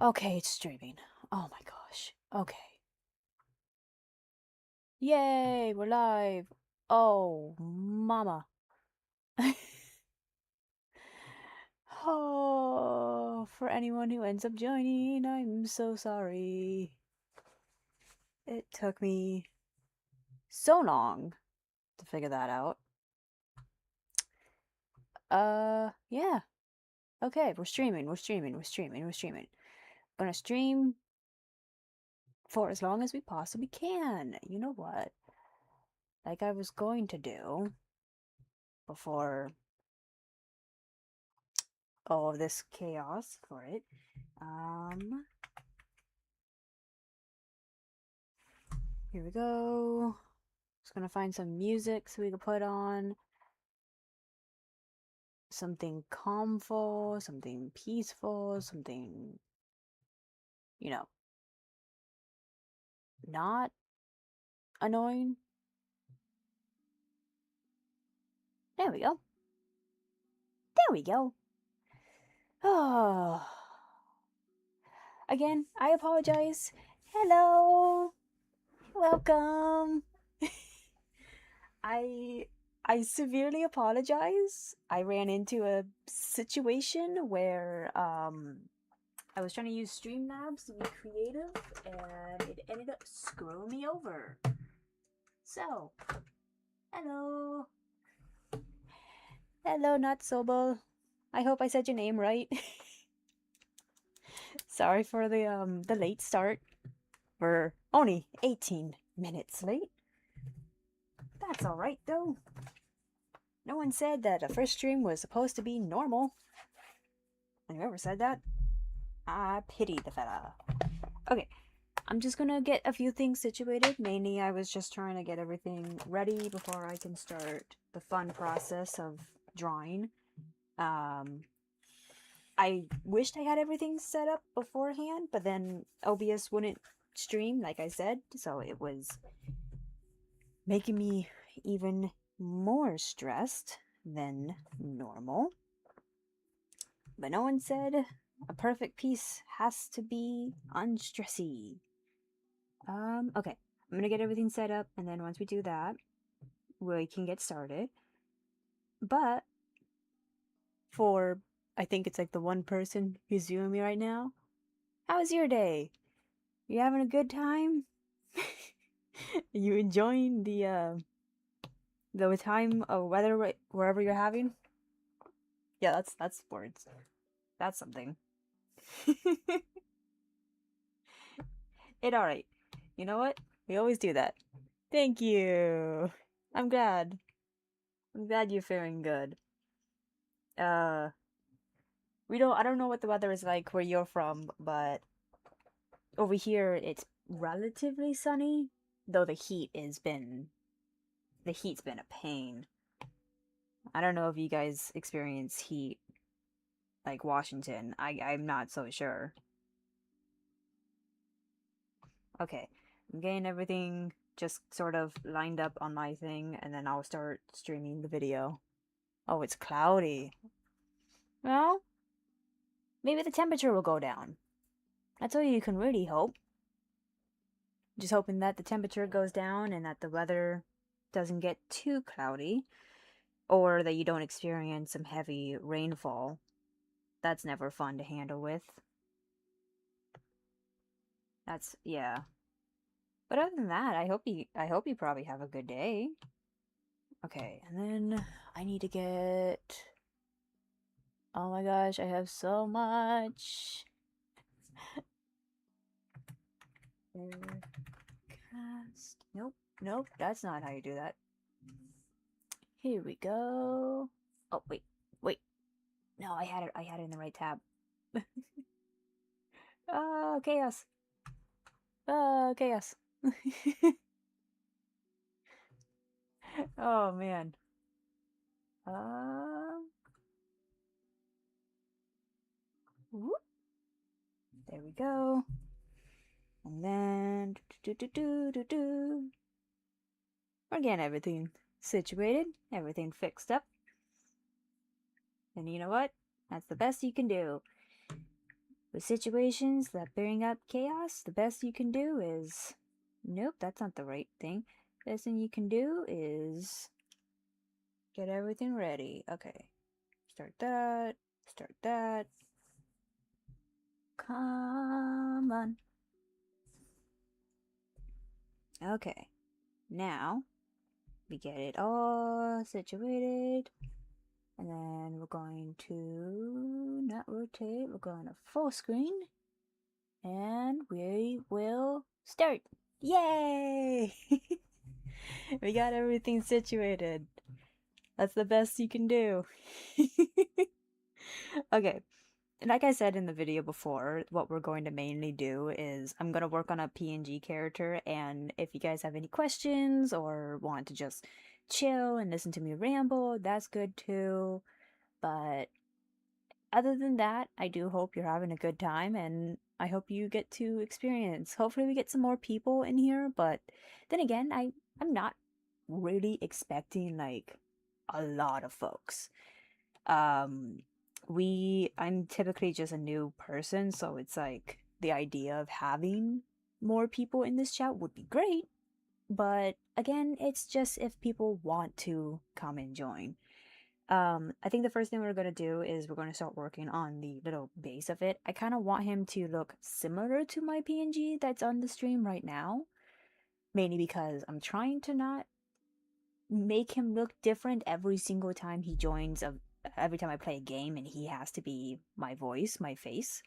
Okay, it's streaming. Oh my gosh. Okay. Yay, we're live. Oh, mama. Oh, for anyone who ends up joining, I'm so sorry. It took me so long to figure that out. Yeah. Okay, we're streaming. Gonna stream for as long as we possibly can. You know what? Like I was going to do before all of this chaos for it. Um, Here we go. Just gonna find some music so we can put on something calmful, something peaceful, something, you know, not annoying. There we go. There we go. Oh. Again, I apologize. Hello. Welcome. I I severely apologize. I ran into a situation where I was trying to use Streamlabs to be creative, and it ended up screwing me over. So, hello. Hello, not Sobel. I hope I said your name right. Sorry for the late start. We're only 18 minutes late. That's alright, though. No one said that a first stream was supposed to be normal. And whoever said that, I pity the fella. Okay, I'm just gonna get a few things situated. Mainly, I was just trying to get everything ready before I can start the fun process of drawing. I wished I had everything set up beforehand, but then OBS wouldn't stream, like I said, so it was making me even more stressed than normal. But no one said a perfect piece has to be unstressy. Okay. I'm gonna get everything set up, and then once we do that, we can get started. But for, I think it's like the one person who's viewing me right now, how was your day? You having a good time? You enjoying the time of weather wherever you're having? Yeah, that's words. That's something. It alright. You know what? We always do that. Thank you. I'm glad. I'm glad you're feeling good. Uh, I don't know what the weather is like where you're from, but over here it's relatively sunny, though the heat's been a pain. I don't know if you guys experience heat like Washington. I'm not so sure. Okay, I'm getting everything just sort of lined up on my thing, and then I'll start streaming the video. Oh, it's cloudy. Well, maybe the temperature will go down. That's all you can really hope. Just hoping that the temperature goes down and that the weather doesn't get too cloudy, or that you don't experience some heavy rainfall. That's never fun to handle with. Yeah. But other than that, I hope you probably have a good day. Okay, and then I need to get, oh my gosh, I have so much. Cast. Nope, nope, that's not how you do that. Here we go. Oh, wait. No, I had it in the right tab. Oh, chaos. Oh, chaos. Oh man. Uh, whoop. There we go. And then we're getting everything situated, everything fixed up. And you know what? That's the best you can do. with situations that bring up chaos, the best you can do is... Nope, that's not the right thing. Best thing you can do is get everything ready. Okay. Start that. Start that. Come on. Okay. Now, we get it all situated. And then we're going to not rotate, we're going to full screen. And we will start. Yay! We got everything situated. That's the best you can do. Okay. Like I said in the video before, what we're going to mainly do is I'm going to work on a PNG character, and if you guys have any questions or want to just chill and listen to me ramble, that's good too. But other than that, I do hope you're having a good time, and I hope you get to experience. Hopefully we get some more people in here, but then again, I'm not really expecting like a lot of folks. Um I'm typically just a new person, so it's like the idea of having more people in this chat would be great, but again, it's just if people want to come and join. I think the first thing we're going to do is we're going to start working on the little base of it. I kind of want him to look similar to my PNG that's on the stream right now, mainly because I'm trying to not make him look different every single time he joins every time I play a game and he has to be my voice, my face.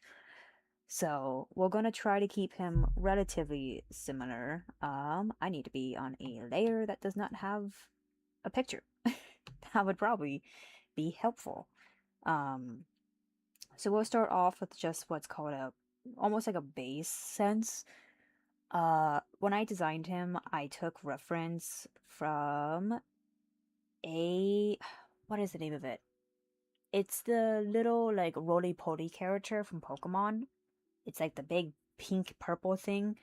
So we're gonna try to keep him relatively similar. I need to be on a layer that does not have a picture. That would probably be helpful. Um, so we'll start off with just what's called almost like a base sense. When I designed him, I took reference from what is the name of it? It's the little like roly-poly character from Pokemon. It's like the big pink purple thing.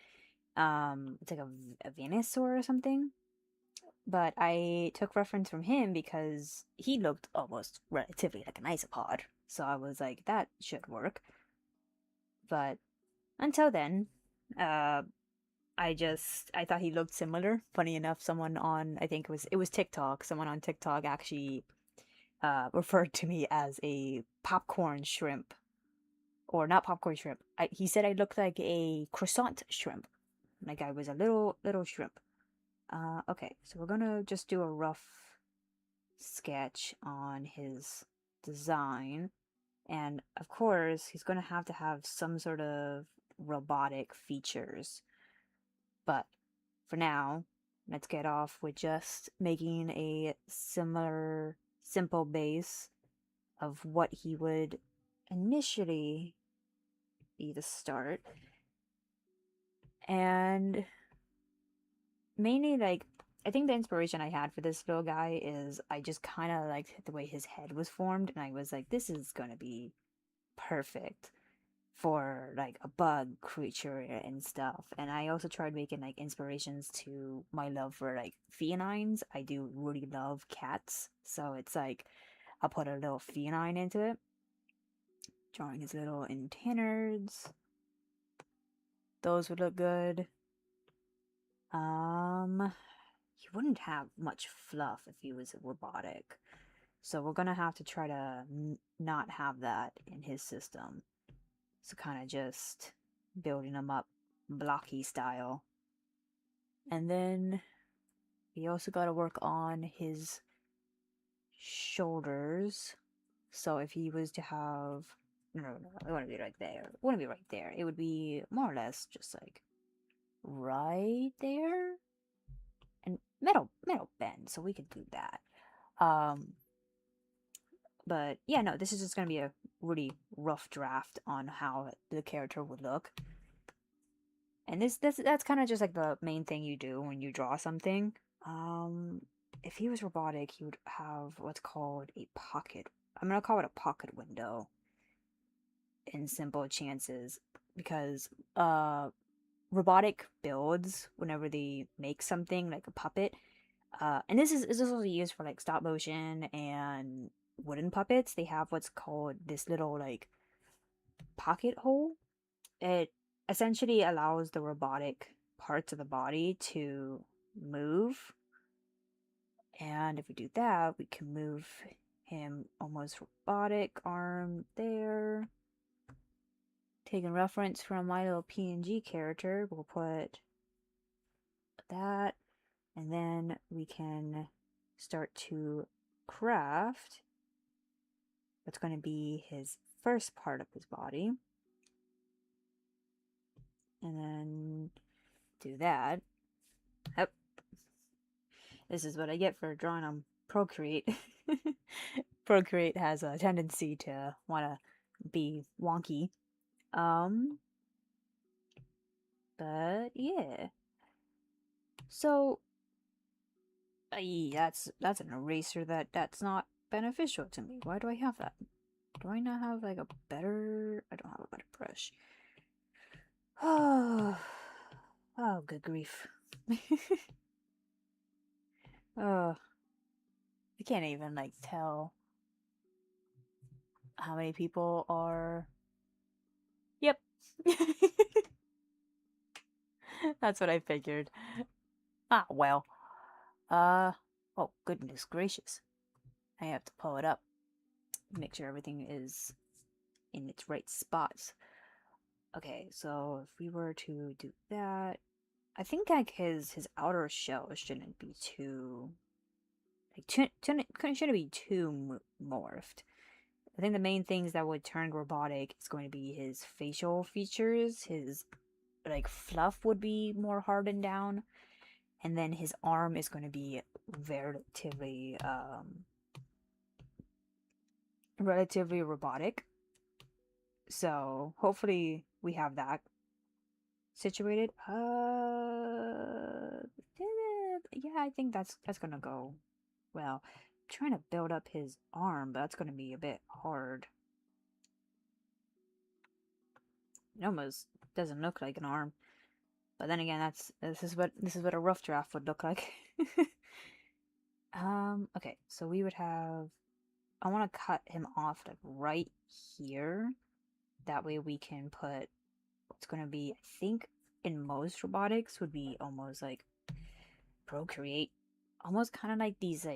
It's like a Venusaur or something. But I took reference from him because he looked almost relatively like an isopod. So I was like, that should work. But until then, uh, I thought he looked similar. Funny enough, someone on I think it was TikTok. Someone on TikTok actually referred to me as a popcorn shrimp, or not popcorn shrimp. He said I looked like a croissant shrimp, like I was a little shrimp. Okay, so we're gonna just do a rough sketch on his design, and of course he's gonna have to have some sort of robotic features. But for now, let's get off with just making a similar, simple base of what he would initially be the start. And mainly, like, I think the inspiration I had for this little guy is I just kind of liked the way his head was formed, and I was like, this is gonna be perfect for like a bug creature and stuff. And I also tried making like inspirations to my love for like felines. I do really love cats, so it's like I'll put a little feline into it, drawing his little antennas. Those would look good. He wouldn't have much fluff if he was robotic, so we're gonna have to try to not have that in his system. So kind of just building him up blocky style. And then we also got to work on his shoulders. So if he was to have... No, it wouldn't be right there. It wouldn't be right there. It would be more or less just like right there. And metal bend, so we could do that. But yeah, no, this is just going to be a really rough draft on how the character would look. And that's kind of just like the main thing you do when you draw something. If he was robotic, he would have what's called a pocket. I'm gonna call it a pocket window in simple chances, because robotic builds, whenever they make something like a puppet, and this is also used for like stop motion and wooden puppets. They have what's called this little like pocket hole. It essentially allows the robotic parts of the body to move. And if we do that, we can move him almost robotic arm there. Taking reference from my little PNG character, we'll put that, and then we can start to craft what's going to be his first part of his body. And then do that. Yep. This is what I get for drawing on Procreate. Procreate has a tendency to want to be wonky. But yeah. So that's an eraser that's not beneficial to me. Why do I have that? Do I not have like a better? I don't have a better brush. Oh, oh, good grief. Oh, I can't even like tell how many people are. Yep. That's what I figured. Ah, well. Oh, goodness gracious. I have to pull it up. Make sure everything is in its right spots. Okay, so if we were to do that, I think like his outer shell shouldn't be too like shouldn't be too morphed. I think the main things that would turn robotic is going to be his facial features, his like fluff would be more hardened down, and then his arm is going to be relatively robotic. So hopefully we have that situated. Yeah, I think that's gonna go well. I'm trying to build up his arm, but that's gonna be a bit hard. It almost doesn't look like an arm. But then again, this is what a rough draft would look like. Okay, so we would have I want to cut him off like right here. That way we can put what's going to be, I think in most robotics would be almost like Procreate, almost kind of like these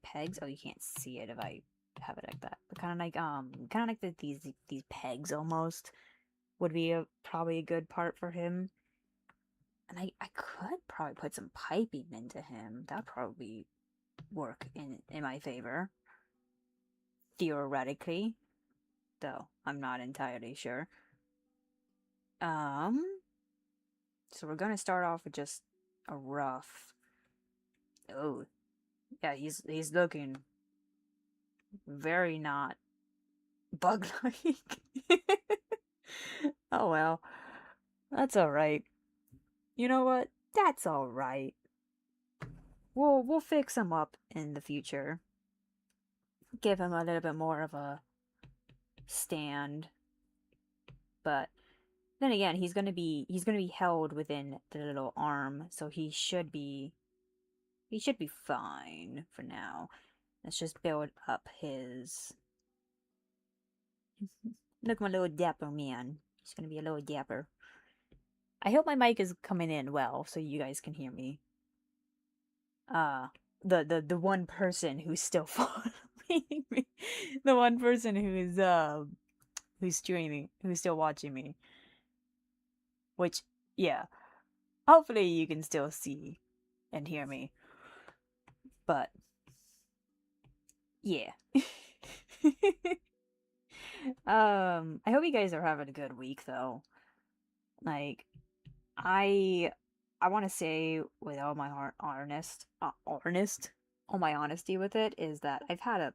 pegs. Oh, you can't see it if I have it like that. But kind of like these pegs almost would be probably a good part for him. And I could probably put some piping into him. That'd probably work in my favor. Theoretically. Though I'm not entirely sure. So we're gonna start off with just a rough. Oh, yeah, he's looking very not bug-like. Oh well, that's all right. You know what? That's all right. We'll fix him up in the future. Give him a little bit more of a stand, but then again, he's gonna be held within the little arm, so he should be fine for now. Let's just build up his. Look, my little dapper man. He's gonna be a little dapper. I hope my mic is coming in well, so you guys can hear me. The one person who's still following me, the one person who's streaming, who's still watching me. Which, yeah, hopefully you can still see and hear me. But yeah. I hope you guys are having a good week though. Like I want to say with all my all my honesty with it is that I've had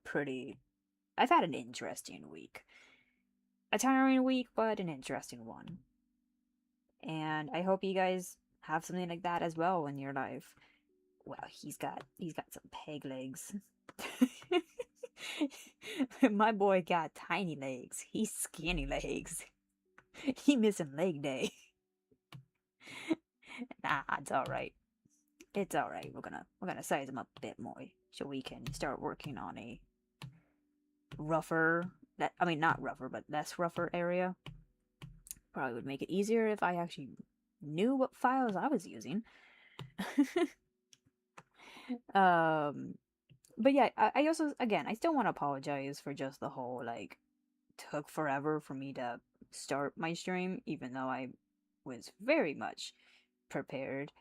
an interesting week. A tiring week, but an interesting one. And I hope you guys have something like that as well in your life. Well, he's got some peg legs. My boy got tiny legs. He's skinny legs. He missing leg day. Nah, it's all right. It's all right. We're gonna size him up a bit more so we can start working on a rougher that, I mean, not rougher, but less rougher area. Probably would make it easier if I actually knew what files I was using. um, but yeah, I also, again, I still want to apologize for just the whole, like, took forever for me to start my stream, even though I was very much prepared.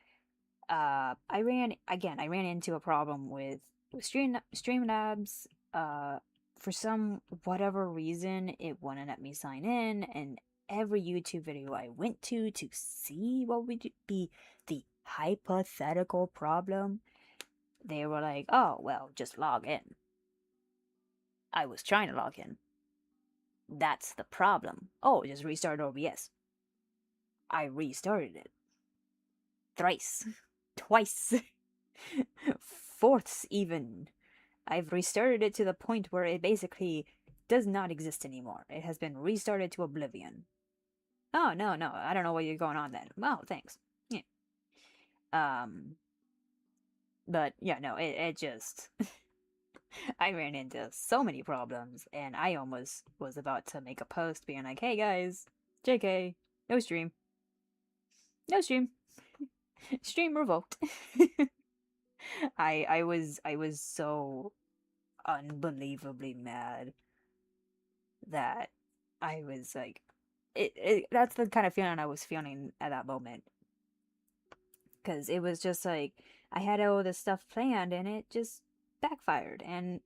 I ran into a problem with Streamlabs. For some whatever reason, it wouldn't let me sign in, and every YouTube video I went to see what would be the hypothetical problem, they were like, "Oh well, just log in." I was trying to log in. That's the problem. Oh, just restart OBS. I restarted it thrice, twice, fourths even. I've restarted it to the point where it basically does not exist anymore. It has been restarted to oblivion. Oh, no, no, I don't know what you're going on then. Oh, thanks. Yeah. But yeah, no, it just... I ran into so many problems, and I almost was about to make a post being like, hey guys, JK, no stream. No stream. Stream revoked. I was so unbelievably mad that I was like, that's the kind of feeling I was feeling at that moment. Because it was just like, I had all this stuff planned and it just backfired. And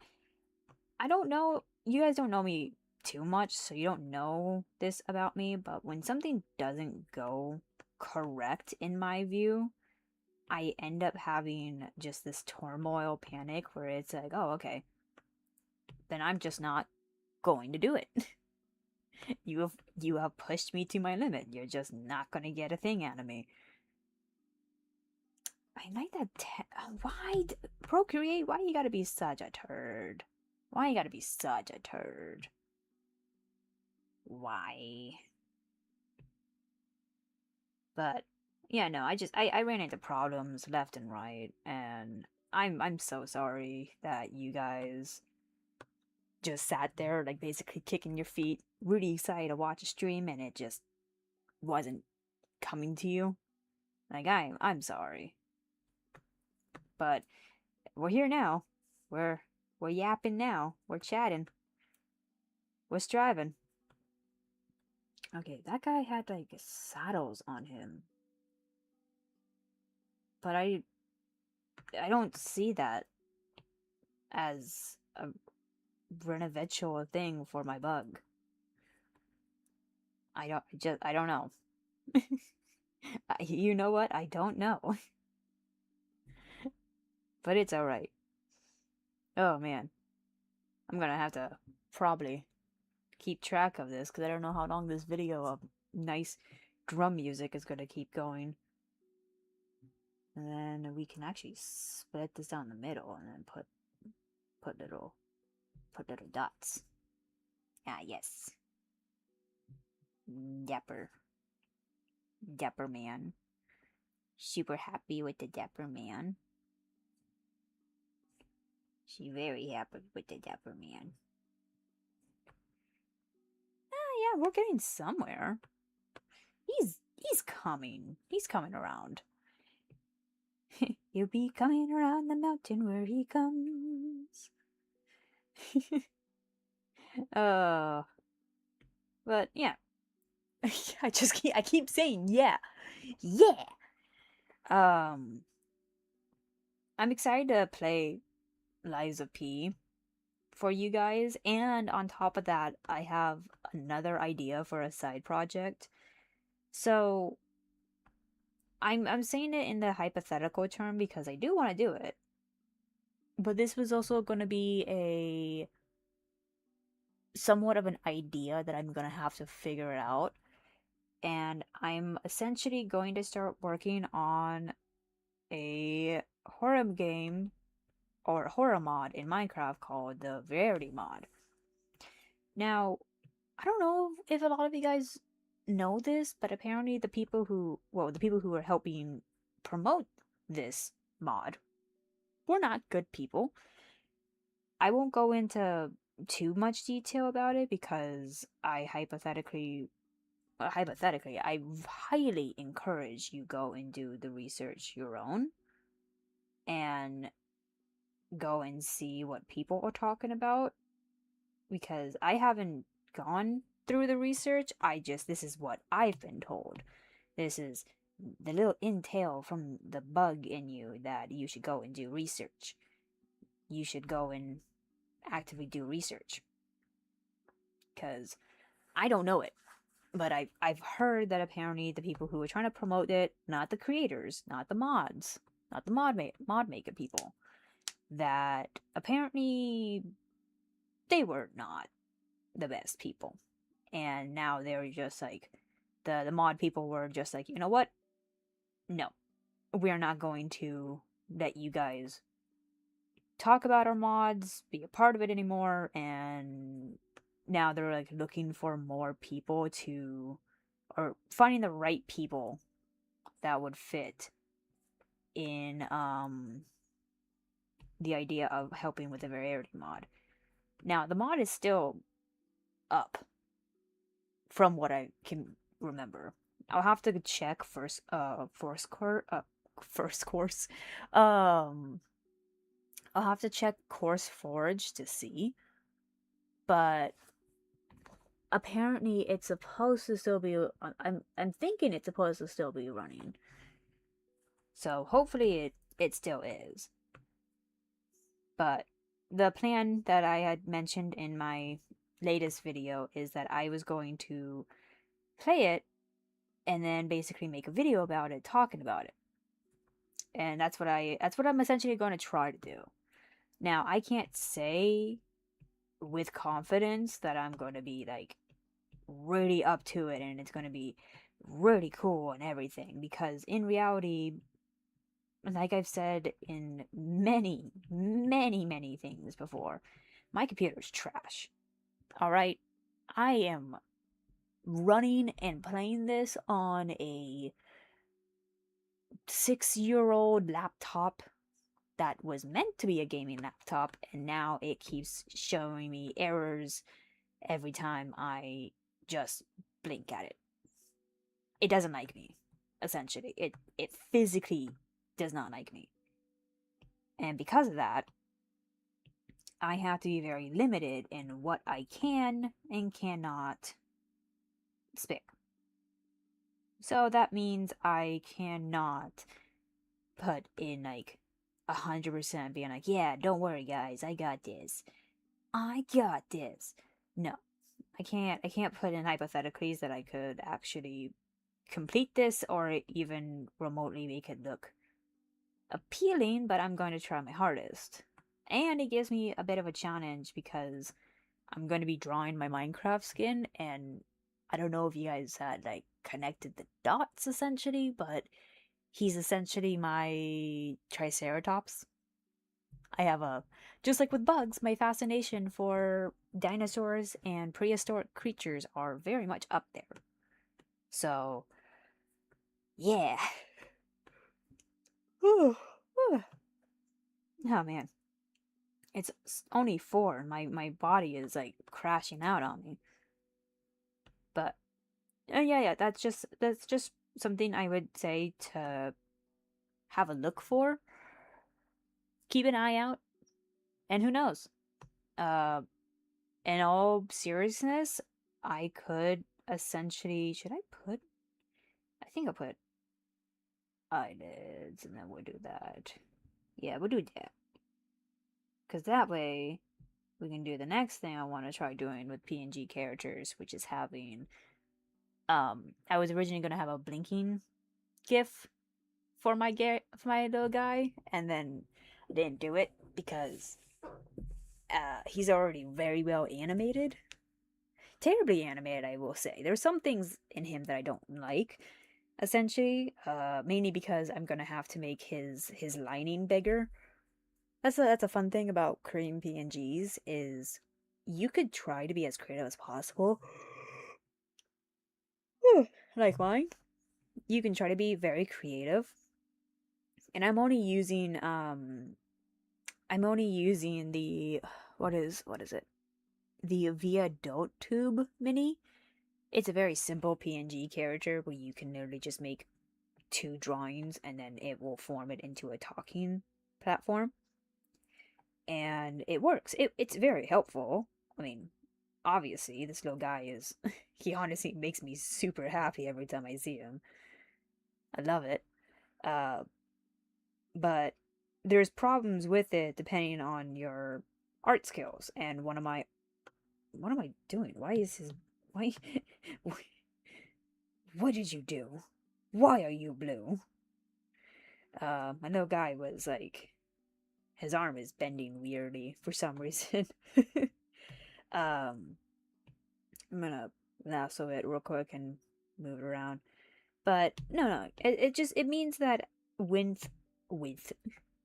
I don't know, you guys don't know me too much, so you don't know this about me, but when something doesn't go correct in my view, I end up having just this turmoil panic where it's like, oh, okay, then I'm just not going to do it. You have pushed me to my limit. You're just not gonna get a thing out of me. I like that. Why Procreate? Why you gotta be such a turd? Why you gotta be such a turd? Why? But yeah, no. I ran into problems left and right, and I'm so sorry that you guys just sat there like basically kicking your feet, really excited to watch a stream, and it just wasn't coming to you. Like I'm sorry. But we're here now. We're yapping now. We're chatting. We're striving. Okay, that guy had like saddles on him. But I don't see that as a beneficial thing for my bug. I don't know. You know what? I don't know. But it's alright. Oh man. I'm gonna have to probably keep track of this because I don't know how long this video of nice drum music is gonna keep going. And then we can actually split this down the middle and then put little dots. Ah yes. Dapper. Dapper man. Super happy with the Dapper man. She very happy with the Dapper man. Ah yeah, we're getting somewhere. He's coming. He's coming around. He'll be coming around the mountain where he comes. But yeah. I keep saying yeah. Yeah. I'm excited to play Lies of P for you guys, and on top of that, I have another idea for a side project. So I'm saying it in the hypothetical term because I do want to do it. But this was also going to be a somewhat of an idea that I'm going to have to figure out. And I'm essentially going to start working on a horror game or horror mod in Minecraft called the Rarity mod. Now, I don't know if a lot of you guys know this, but apparently the people who are helping promote this mod were not good people. I won't go into too much detail about it because I hypothetically, I highly encourage you go and do the research your own and go and see what people are talking about because I haven't gone through the research. This is what I've been told. This is the little intel from the bug in you that you should go and do research. You should go and actively do research because I don't know it. But I've heard that apparently the people who were trying to promote it, not the creators, not the mods, not the mod maker people, that apparently they were not the best people. And now they're just like the mod people were just like, you know what? No. We're not going to let you guys talk about our mods, be a part of it anymore, and now they're like looking for more people to or finding the right people that would fit in the idea of helping with the variety mod. Now the mod is still up from what I can remember. I'll have to check first course. Um I'll have to check Course Forge to see. But apparently it's supposed to still be I'm thinking it's supposed to still be running. So hopefully it still is. But the plan that I had mentioned in my latest video is that I was going to play it and then basically make a video about it, talking about it. And that's what I'm essentially going to try to do. Now, I can't say with confidence that I'm going to be like really up to it and it's going to be really cool and everything because in reality, like I've said in many, many, many things before, my computer's trash. Alright? I am running and playing this on a 6-year-old laptop that was meant to be a gaming laptop, and now it keeps showing me errors every time I just blink at it. It doesn't like me, essentially. It physically does not like me. And because of that, I have to be very limited in what I can and cannot spare. So that means I cannot put in like 100% being like, yeah, don't worry guys, I got this. I got this. No. I can't put in hypotheticals that I could actually complete this or even remotely make it look appealing, but I'm going to try my hardest. And it gives me a bit of a challenge because I'm going to be drawing my Minecraft skin, and I don't know if you guys had like connected the dots essentially, but he's essentially my Triceratops. I have just like with bugs, my fascination for dinosaurs and prehistoric creatures are very much up there. So, yeah. Oh man. It's only 4 and my body is like crashing out on me. But yeah, that's just something I would say to have a look for. Keep an eye out. And who knows? Uh in all seriousness, I could essentially should I put I think I'll put eyelids and then we'll do that. Yeah, we'll do that. Cause that way we can do the next thing I want to try doing with PNG characters, which is having I was originally gonna have a blinking GIF for my little guy, and then I didn't do it because he's already very well animated. Terribly animated, I will say. There's some things in him that I don't like, essentially, mainly because I'm gonna have to make his lining bigger. That's a fun thing about creating PNGs is you could try to be as creative as possible. Like mine. You can try to be very creative. And I'm only using the what is it? the Veetle Tube Mini. It's a very simple PNG character where you can literally just make 2 drawings and then it will form it into a talking platform. And it works. It's very helpful. I mean, obviously, this little guy is. He honestly makes me super happy every time I see him. I love it. Uh, but there's problems with it depending on your art skills. And one of my. What am I doing? Why is his. Why. What did you do? Why are you blue? My little guy was like. His arm is bending weirdly for some reason. I'm gonna lasso it real quick and move it around. But no, it means that with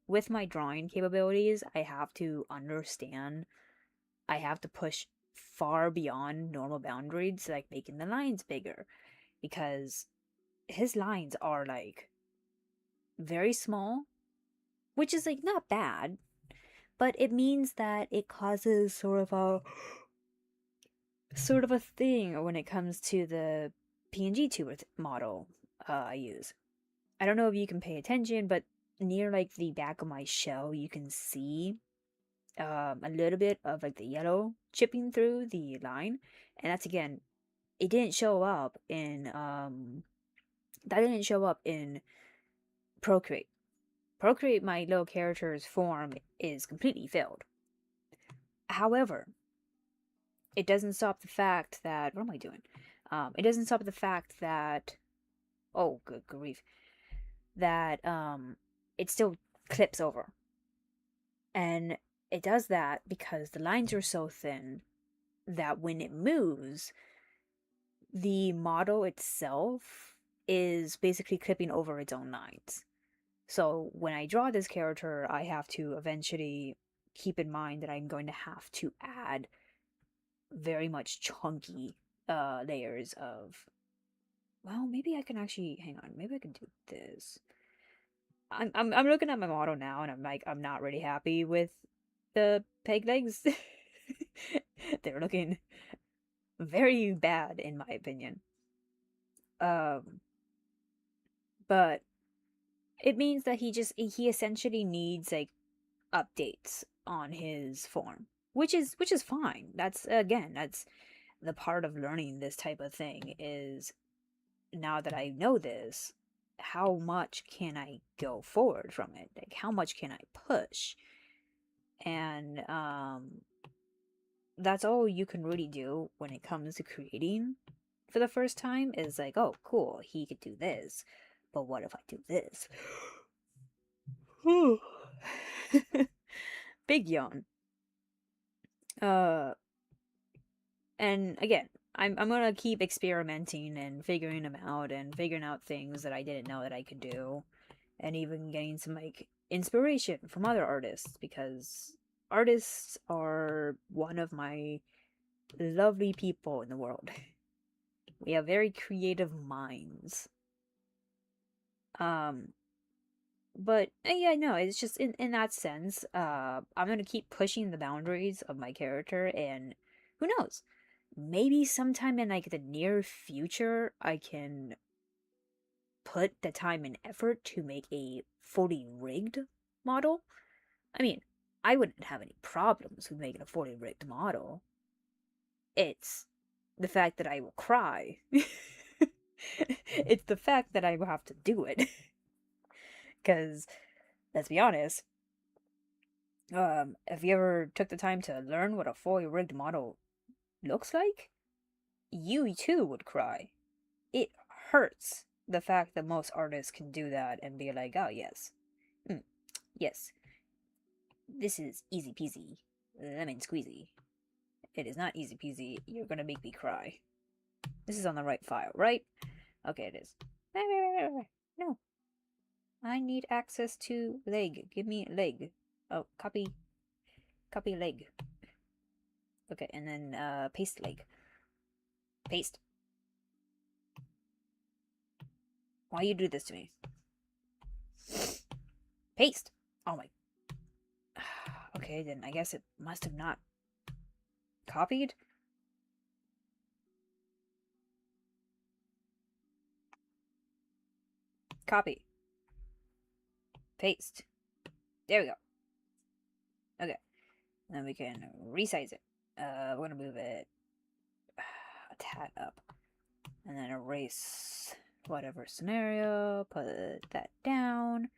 with my drawing capabilities, I have to understand. I have to push far beyond normal boundaries, like making the lines bigger, because his lines are like very small, which is like not bad, but it means that it causes sort of a thing when it comes to the PNG tuber model I use. I don't know if you can pay attention, but near like the back of my shell, you can see a little bit of like the yellow chipping through the line, and that's again, it didn't show up in that didn't show up in Procreate. Procreate, my little character's form is completely filled. However, it doesn't stop the fact that what am I doing? It doesn't stop the fact that oh good grief that it still clips over. And it does that because the lines are so thin that when it moves, the model itself is basically clipping over its own lines. So when I draw this character, I have to eventually keep in mind that I'm going to have to add very much chunky layers of. Well, maybe I can actually hang on. Maybe I can do this. I'm looking at my model now, and I'm like I'm not really happy with the peg legs. They're looking very bad in my opinion. Um, but it means that he essentially needs like updates on his form, which is fine. That's again, that's the part of learning this type of thing is now that I know this, how much can I go forward from it? Like how much can I push? And that's all you can really do when it comes to creating for the first time is like, oh, cool, he could do this. But what if I do this? Big yawn. Uh, and again, I'm gonna keep experimenting and figuring them out and figuring out things that I didn't know that I could do, and even getting some like inspiration from other artists because artists are one of my lovely people in the world. We have very creative minds. Um, but yeah, no, it's just in that sense, I'm gonna keep pushing the boundaries of my character, and who knows? Maybe sometime in like the near future, I can put the time and effort to make a fully rigged model. I mean, I wouldn't have any problems with making a fully rigged model. It's the fact that I will cry. It's the fact that I will have to do it. Because, let's be honest, if you ever took the time to learn what a fully rigged model looks like, you too would cry. It hurts the fact that most artists can do that and be like, oh, yes. Yes. This is easy peasy, lemon squeezy. It is not easy peasy. You're gonna make me cry. This is on the right file, right? Okay, it is. No. I need access to leg. Give me leg. Oh, copy leg. Okay, and then paste leg. Paste. Why you do this to me? Paste. Oh my. Okay, then I guess it must have not Copied? Copy. Paste. There we go. Okay. And then we can resize it. We're gonna move it a tad up. And then erase whatever scenario. Put that down.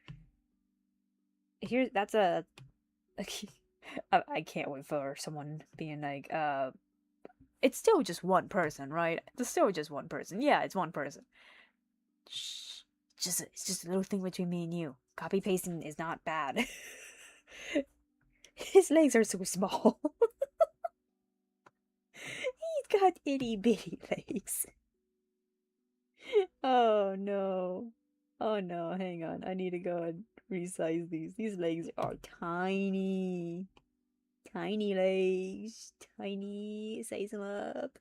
Here, that's a... I can't wait for someone being like, it's still just one person, right? It's still just one person. Yeah, it's one person. Shh. It's just a little thing between me and you. Copy pasting is not bad. His legs are so small. He's got itty bitty legs. Oh no. Oh no, hang on. I need to go and resize these. These legs are tiny. Tiny legs. Tiny. Size them up.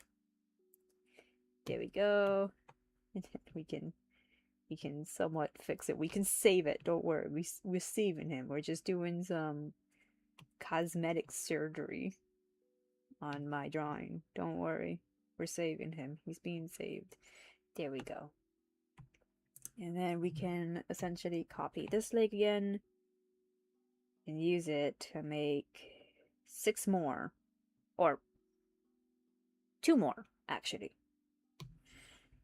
There we go. And then we can somewhat fix it. We can save it. Don't worry. We're saving him. We're just doing some cosmetic surgery on my drawing. Don't worry. We're saving him. He's being saved. There we go. And then we can essentially copy this leg again and use it to make 6 more. Or 2 more, actually.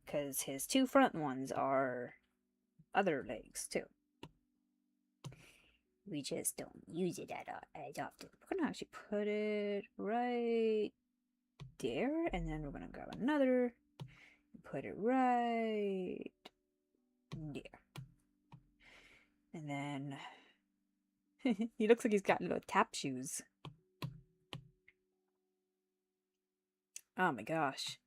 Because his 2 front ones are other legs, too. We just don't use it as often. We're gonna actually put it right there, and then we're gonna grab another and put it right there. And then he looks like he's got little tap shoes. Oh my gosh.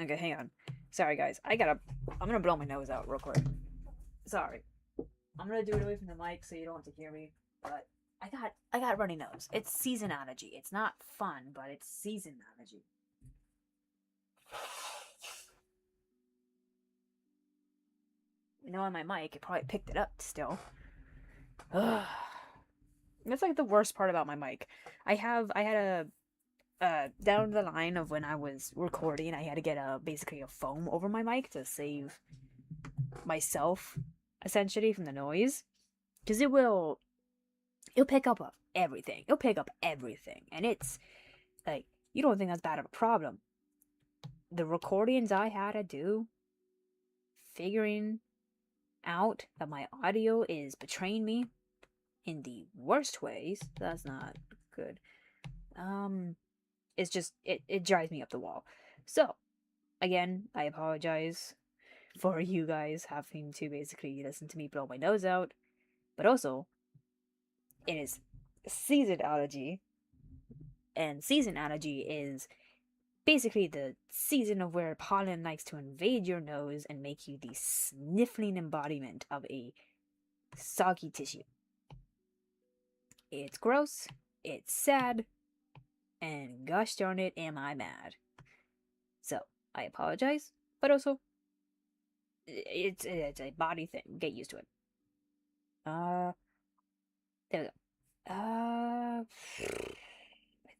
Okay, hang on. Sorry guys, I'm gonna blow my nose out real quick. Sorry. I'm gonna do it away from the mic so you don't have to hear me, but I got runny nose. It's season allergy. It's not fun, but it's season allergy. You know, on my mic, it probably picked it up still. Ugh. That's like the worst part about my mic. I had a down the line of when I was recording, I had to get basically a foam over my mic to save myself essentially from the noise, because it'll pick up everything. It'll pick up everything, and it's like, you don't think that's bad of a problem. The recordings I had to do, figuring out that my audio is betraying me in the worst ways, that's not good. It's just, it drives me up the wall. So, again, I apologize for you guys having to basically listen to me blow my nose out, but also, it is season allergy, and season allergy is basically the season of where pollen likes to invade your nose and make you the sniffling embodiment of a soggy tissue. It's gross, it's sad, and gosh darn it, am I mad. So, I apologize, but also, it's a body thing. Get used to it. There we go. I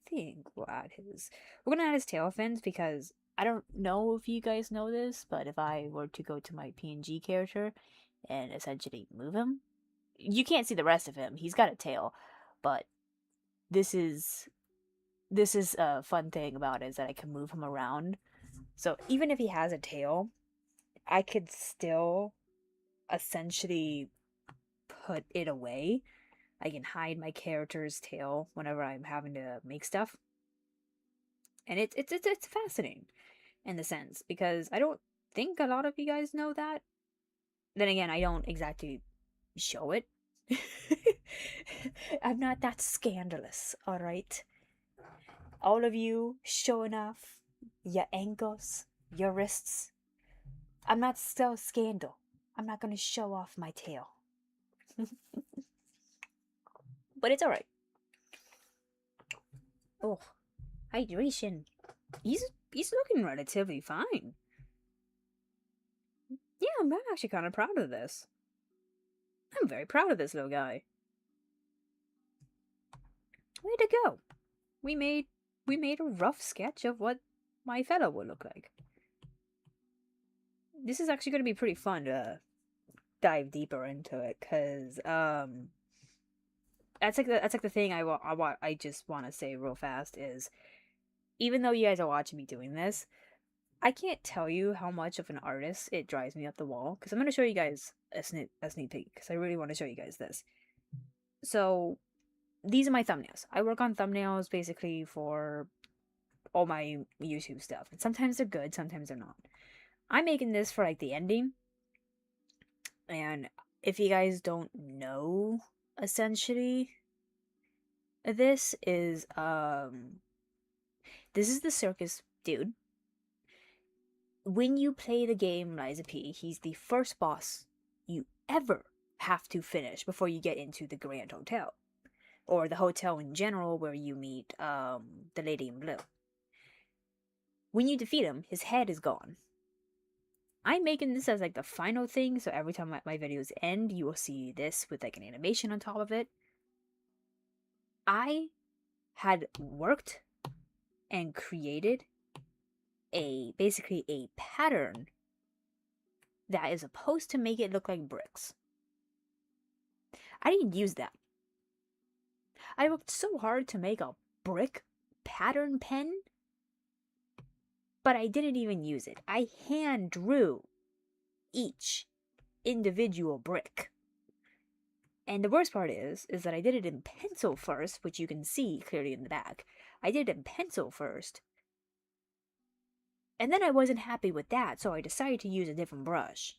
think we're gonna add his tail fins, because I don't know if you guys know this, but if I were to go to my PNG character and essentially move him, you can't see the rest of him. He's got a tail, but this is a fun thing about it, is that I can move him around. So even if he has a tail, I could still essentially put it away. I can hide my character's tail whenever I'm having to make stuff. And it's fascinating in the sense, because I don't think a lot of you guys know that. Then again, I don't exactly show it. I'm not that scandalous, alright? All of you showing off your ankles, your wrists. I'm not so scandal. I'm not gonna show off my tail. But it's alright. Oh, hydration. He's looking relatively fine. Yeah, I'm actually kind of proud of this. I'm very proud of this little guy. way to go. We made a rough sketch of what my fellow would look like. This is actually going to be pretty fun to dive deeper into it, because that's like the thing I just want to say real fast is, even though you guys are watching me doing this, I can't tell you how much of an artist it drives me up the wall, because I'm going to show you guys a sneak peek, because I really want to show you guys this. So these are my thumbnails. I work on thumbnails basically for all my YouTube stuff, and sometimes they're good, sometimes they're not. I'm making this for like the ending, and if you guys don't know, essentially, this is the circus dude. When you play the game Liza P, he's the first boss you ever have to finish before you get into the Grand Hotel, or the hotel in general where you meet the lady in blue. When you defeat him, his head is gone. I'm making this as like the final thing, so every time my videos end, you will see this with like an animation on top of it. I had worked and created basically a pattern that is supposed to make it look like bricks. I didn't use that. I worked so hard to make a brick pattern pen, but I didn't even use it. I hand drew each individual brick. And the worst part is that I did it in pencil first, which you can see clearly in the back. I did it in pencil first. And then I wasn't happy with that, so I decided to use a different brush.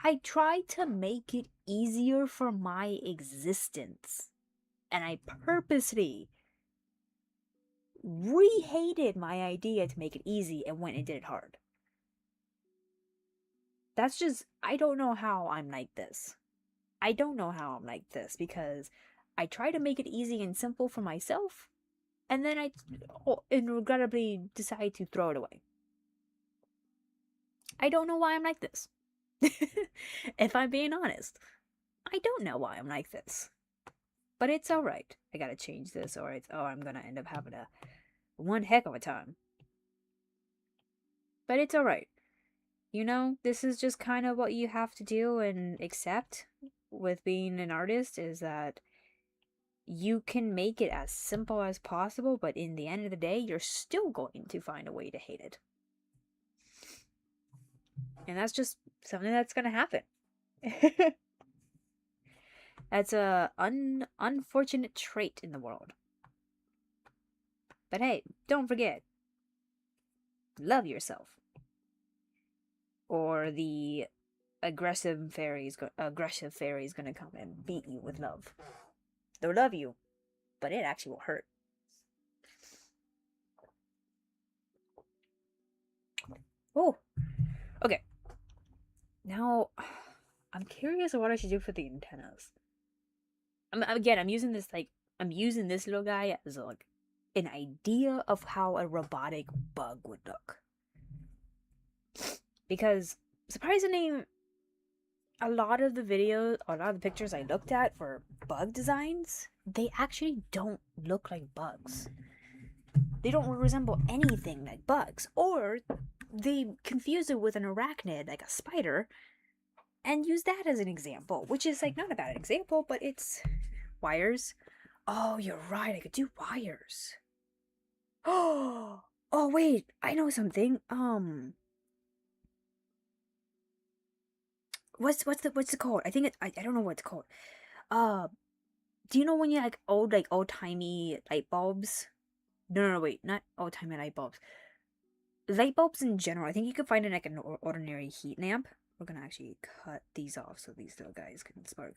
I tried to make it easier for my existence. And I purposely re-hated my idea to make it easy and went and did it hard. That's just, I don't know how I'm like this. I don't know how I'm like this, because I try to make it easy and simple for myself, and then I regrettably decide to throw it away. I don't know why I'm like this. If I'm being honest, I don't know why I'm like this. But it's alright. I gotta change this, or I'm gonna end up having one heck of a time. But it's alright. You know, this is just kind of what you have to do and accept with being an artist, is that you can make it as simple as possible, but in the end of the day, you're still going to find a way to hate it. And that's just something that's going to happen. That's a unfortunate trait in the world. But hey, don't forget, love yourself. Or the aggressive fairy's gonna come and beat you with love. They'll love you, but it actually will hurt. Oh, okay. Now, I'm curious of what I should do for the antennas. I'm using this little guy as like an idea of how a robotic bug would look. Because surprisingly, a lot of the pictures I looked at for bug designs, they actually don't look like bugs. They don't resemble anything like bugs. Or they confuse it with an arachnid, like a spider, and use that as an example, which is like not a bad example, but it's wires. Oh, you're right, I could do wires. Oh, wait, I know something. What's it called? I think I don't know what it's called. Do you know when you like old timey light bulbs? No, wait, not old timey light bulbs. Light bulbs in general. I think you could find it like an ordinary heat lamp. We're gonna actually cut these off so these little guys can spark.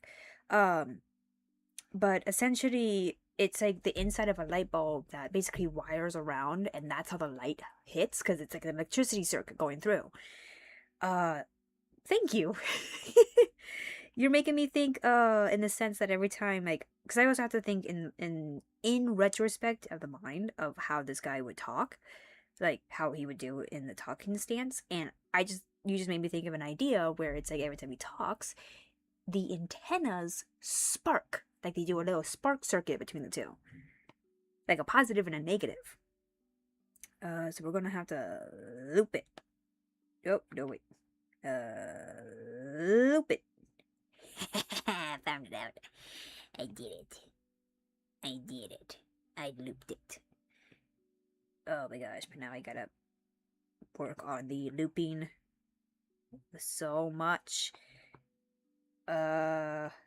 But essentially, it's like the inside of a light bulb that basically wires around, and that's how the light hits, because it's like an electricity circuit going through. Thank you. You're making me think in the sense that every time, like, because I also have to think in retrospect of the mind of how this guy would talk, like how he would do in the talking stance, and you just made me think of an idea where it's like every time he talks, the antennas spark Like they do a little spark circuit between the two. Like a positive and a negative. So we're gonna have to loop it. Oh, no wait. Loop it. Found it out. I did it. I did it. I looped it. Oh my gosh, but now I gotta work on the looping so much.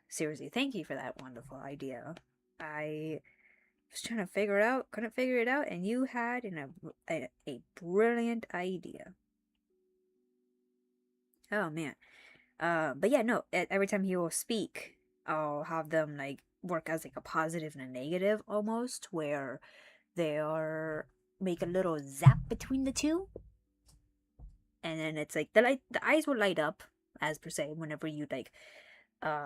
Seriously, thank you for that wonderful idea. I was trying to figure it out, couldn't figure it out, and you had a brilliant idea. Oh man. But yeah, no, every time he will speak, I'll have them like work as like a positive and a negative almost, where they are make a little zap between the two. And then it's like the eyes will light up, as per se, whenever you like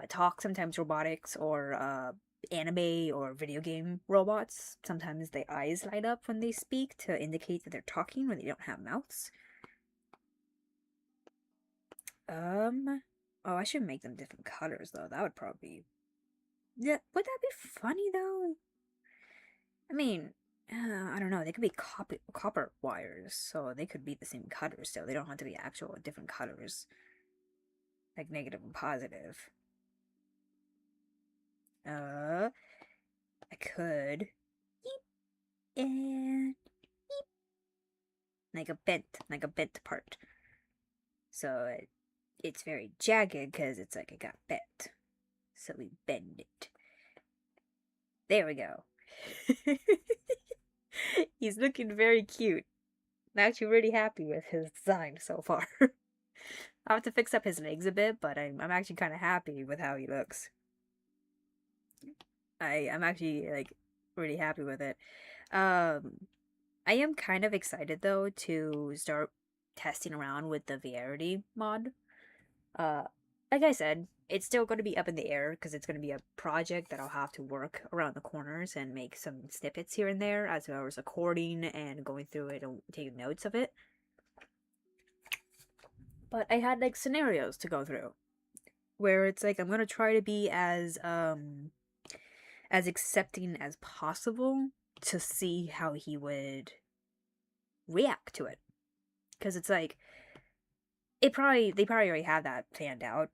talk. Sometimes robotics or anime or video game robots, sometimes the eyes light up when they speak to indicate that they're talking when they don't have mouths. Oh, I should make them different colors though. That would probably be... Yeah, would that be funny though? I mean, I don't know. They could be copper wires, so they could be the same color still. They don't have to be actual different colors, like negative and positive. I could and like a bent part. So it's very jagged because it's like it got bent. So we bend it. There we go. He's looking very cute. I'm actually really happy with his design so far. I'll have to fix up his legs a bit, but I'm actually kind of happy with how he looks. I'm actually like really happy with it. I am kind of excited though to start testing around with the Verity mod. Uh, like I said, it's still going to be up in the air because it's going to be a project that I'll have to work around the corners and make some snippets here and there as well as recording and going through it and taking notes of it. But I had like scenarios to go through where it's like I'm going to try to be as accepting as possible to see how he would react to it. Because it's like they probably already have that planned out.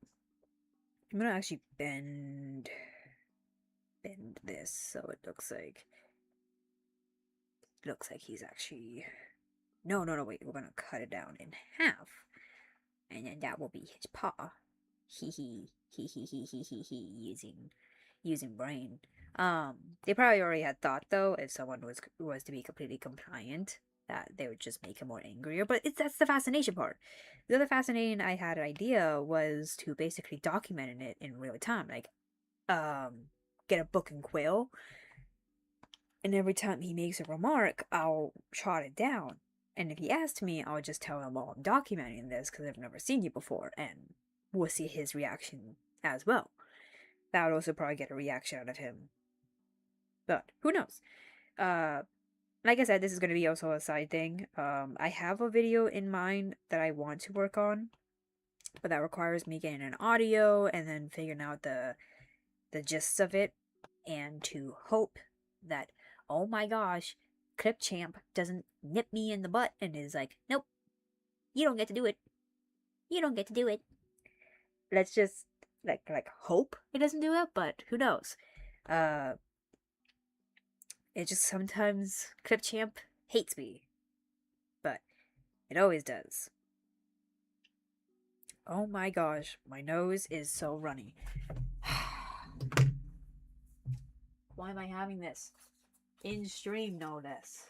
I'm gonna actually bend this so it looks like he's actually no wait, we're gonna cut it down in half, and then that will be his paw. He using brain. They probably already had thought though, if someone was to be completely compliant, that they would just make him more angrier. But that's the fascination part. The other fascinating I had an idea was to basically document it in real time, like get a book and quill, and every time he makes a remark, I'll jot it down. And if he asks me, I'll just tell him, "Oh, I'm documenting this because I've never seen you before," and we'll see his reaction as well. That would also probably get a reaction out of him. But who knows? Like I said, this is going to be also a side thing. I have a video in mind that I want to work on, but that requires me getting an audio and then figuring out the gist of it, and to hope that, oh my gosh, Clipchamp doesn't nip me in the butt and is like, nope, you don't get to do it. You don't get to do it. Let's just like hope it doesn't do it, but who knows? It just sometimes Clipchamp hates me, but it always does. Oh my gosh, my nose is so runny. Why am I having this? In stream, no less.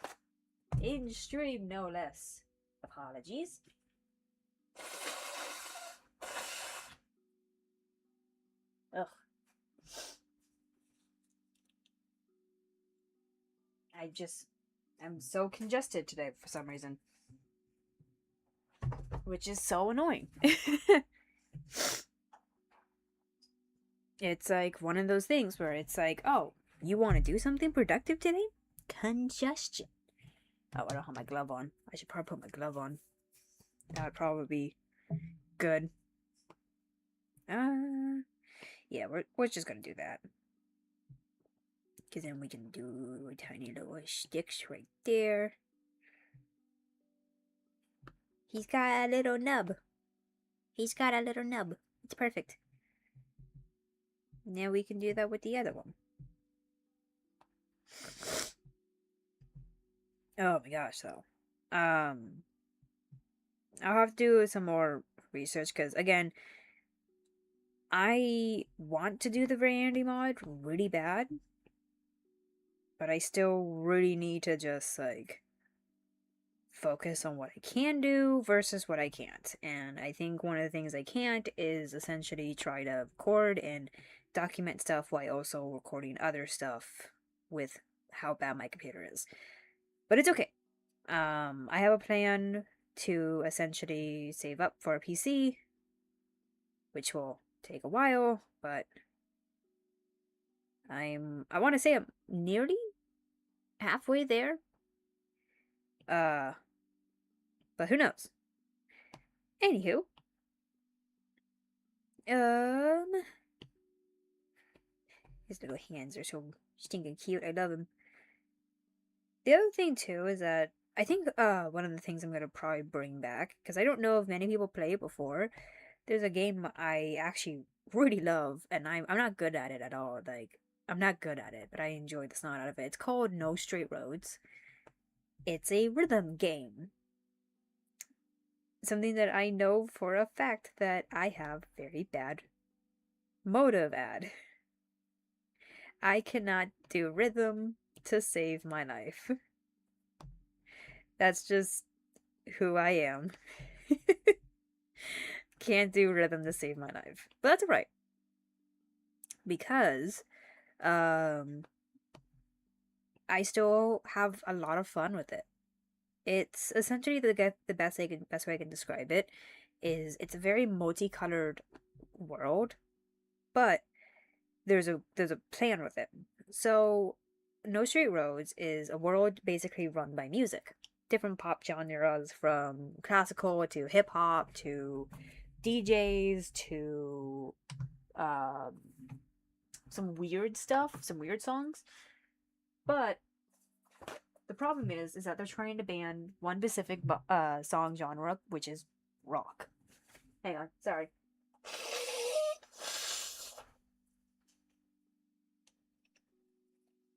In stream, no less. Apologies. Ugh. I'm so congested today for some reason. Which is so annoying. It's like one of those things where it's like, oh, you want to do something productive today? Congestion. Oh, I don't have my glove on. I should probably put my glove on. That would probably be good. Yeah, we're just gonna do that. Because then we can do tiny little sticks right there. He's got a little nub. He's got a little nub. It's perfect. Now we can do that with the other one. Oh my gosh, though. I'll have to do some more research because, again, I want to do the Variety mod really bad, but I still really need to just, like, focus on what I can do versus what I can't. And I think one of the things I can't is essentially try to record and document stuff while also recording other stuff with how bad my computer is. But it's okay. I have a plan to essentially save up for a PC, which will take a while, but I want to say I'm nearly halfway there. But who knows? Anywho, his little hands are so stinking cute. I love him. The other thing too is that I think one of the things I'm gonna probably bring back, because I don't know if many people play it before. There's a game I actually really love, and I'm not good at it at all. Like, I'm not good at it, but I enjoy the snot out of it. It's called No Straight Roads. It's a rhythm game. Something that I know for a fact that I have very bad motive at. I cannot do rhythm to save my life. That's just who I am. Can't do rhythm to save my life. But that's alright. Because I still have a lot of fun with it. It's essentially the best way I can describe it is it's a very multicolored world, but there's a plan with it. So No Straight Roads is a world basically run by music. Different pop genres from classical to hip hop to DJs to some weird stuff, some weird songs. But the problem is that they're trying to ban one specific song genre, which is rock. Hang on, sorry.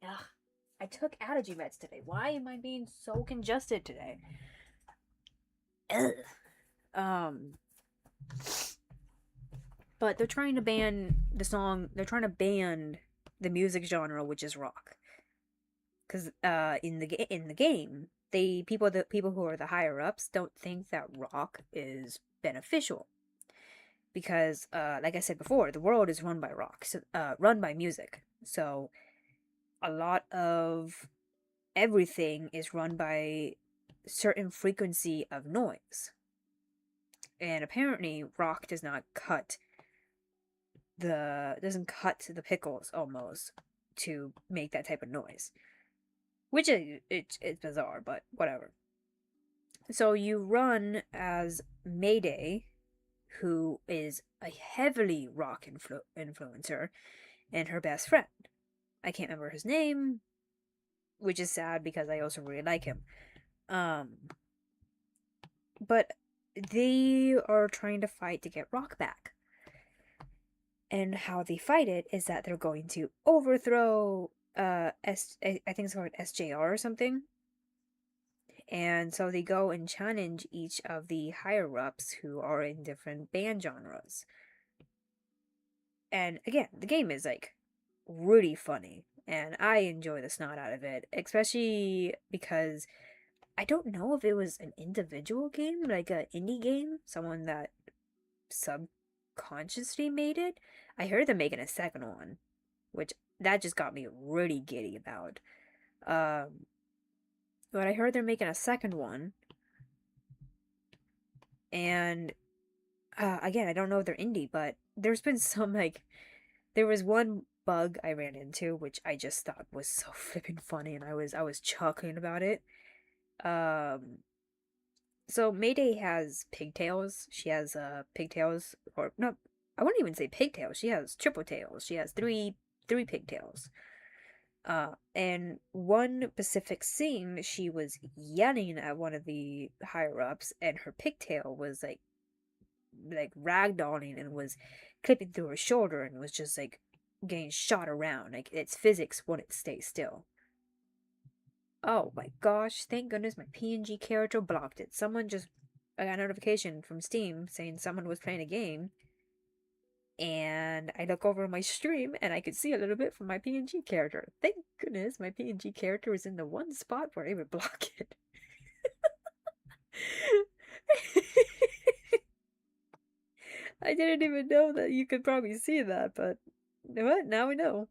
Ugh, I took allergy meds today. Why am I being so congested today? Ugh. But they're trying to ban the song. They're trying to ban the music genre, which is rock. Because in the game, the people who are the higher ups don't think that rock is beneficial. Because like I said before, the world is run by rock, so run by music. So a lot of everything is run by certain frequency of noise. And apparently rock doesn't cut the pickles almost to make that type of noise. Which it's bizarre, but whatever. So you run as Mayday, who is a heavily rock influencer, and her best friend. I can't remember his name, which is sad because I also really like him. But they are trying to fight to get rock back. And how they fight it is that they're going to overthrow I think it's called SJR or something. And so they go and challenge each of the higher ups who are in different band genres. And again, the game is like really funny, and I enjoy the snot out of it, especially because I don't know if it was an individual game, like an indie game, someone that subconsciously made it. I heard they're making a second one, which that just got me really giddy about. But I heard they're making a second one, and again, I don't know if they're indie, but there's been some like there was one bug I ran into which I just thought was so flipping funny, and I was chuckling about it. So Mayday has pigtails. She has pigtails, or no, I wouldn't even say pigtails. She has triple tails. She has three pigtails. And one specific scene, she was yelling at one of the higher ups, and her pigtail was like ragdolling and was clipping through her shoulder and was just like getting shot around. Like its physics wouldn't stay still. Oh my gosh, thank goodness my PNG character blocked it. I got a notification from Steam saying someone was playing a game, and I look over my stream and I could see a little bit from my PNG character. Thank goodness my PNG character was in the one spot where I would block it. I didn't even know that you could probably see that, but you know what? Now we know.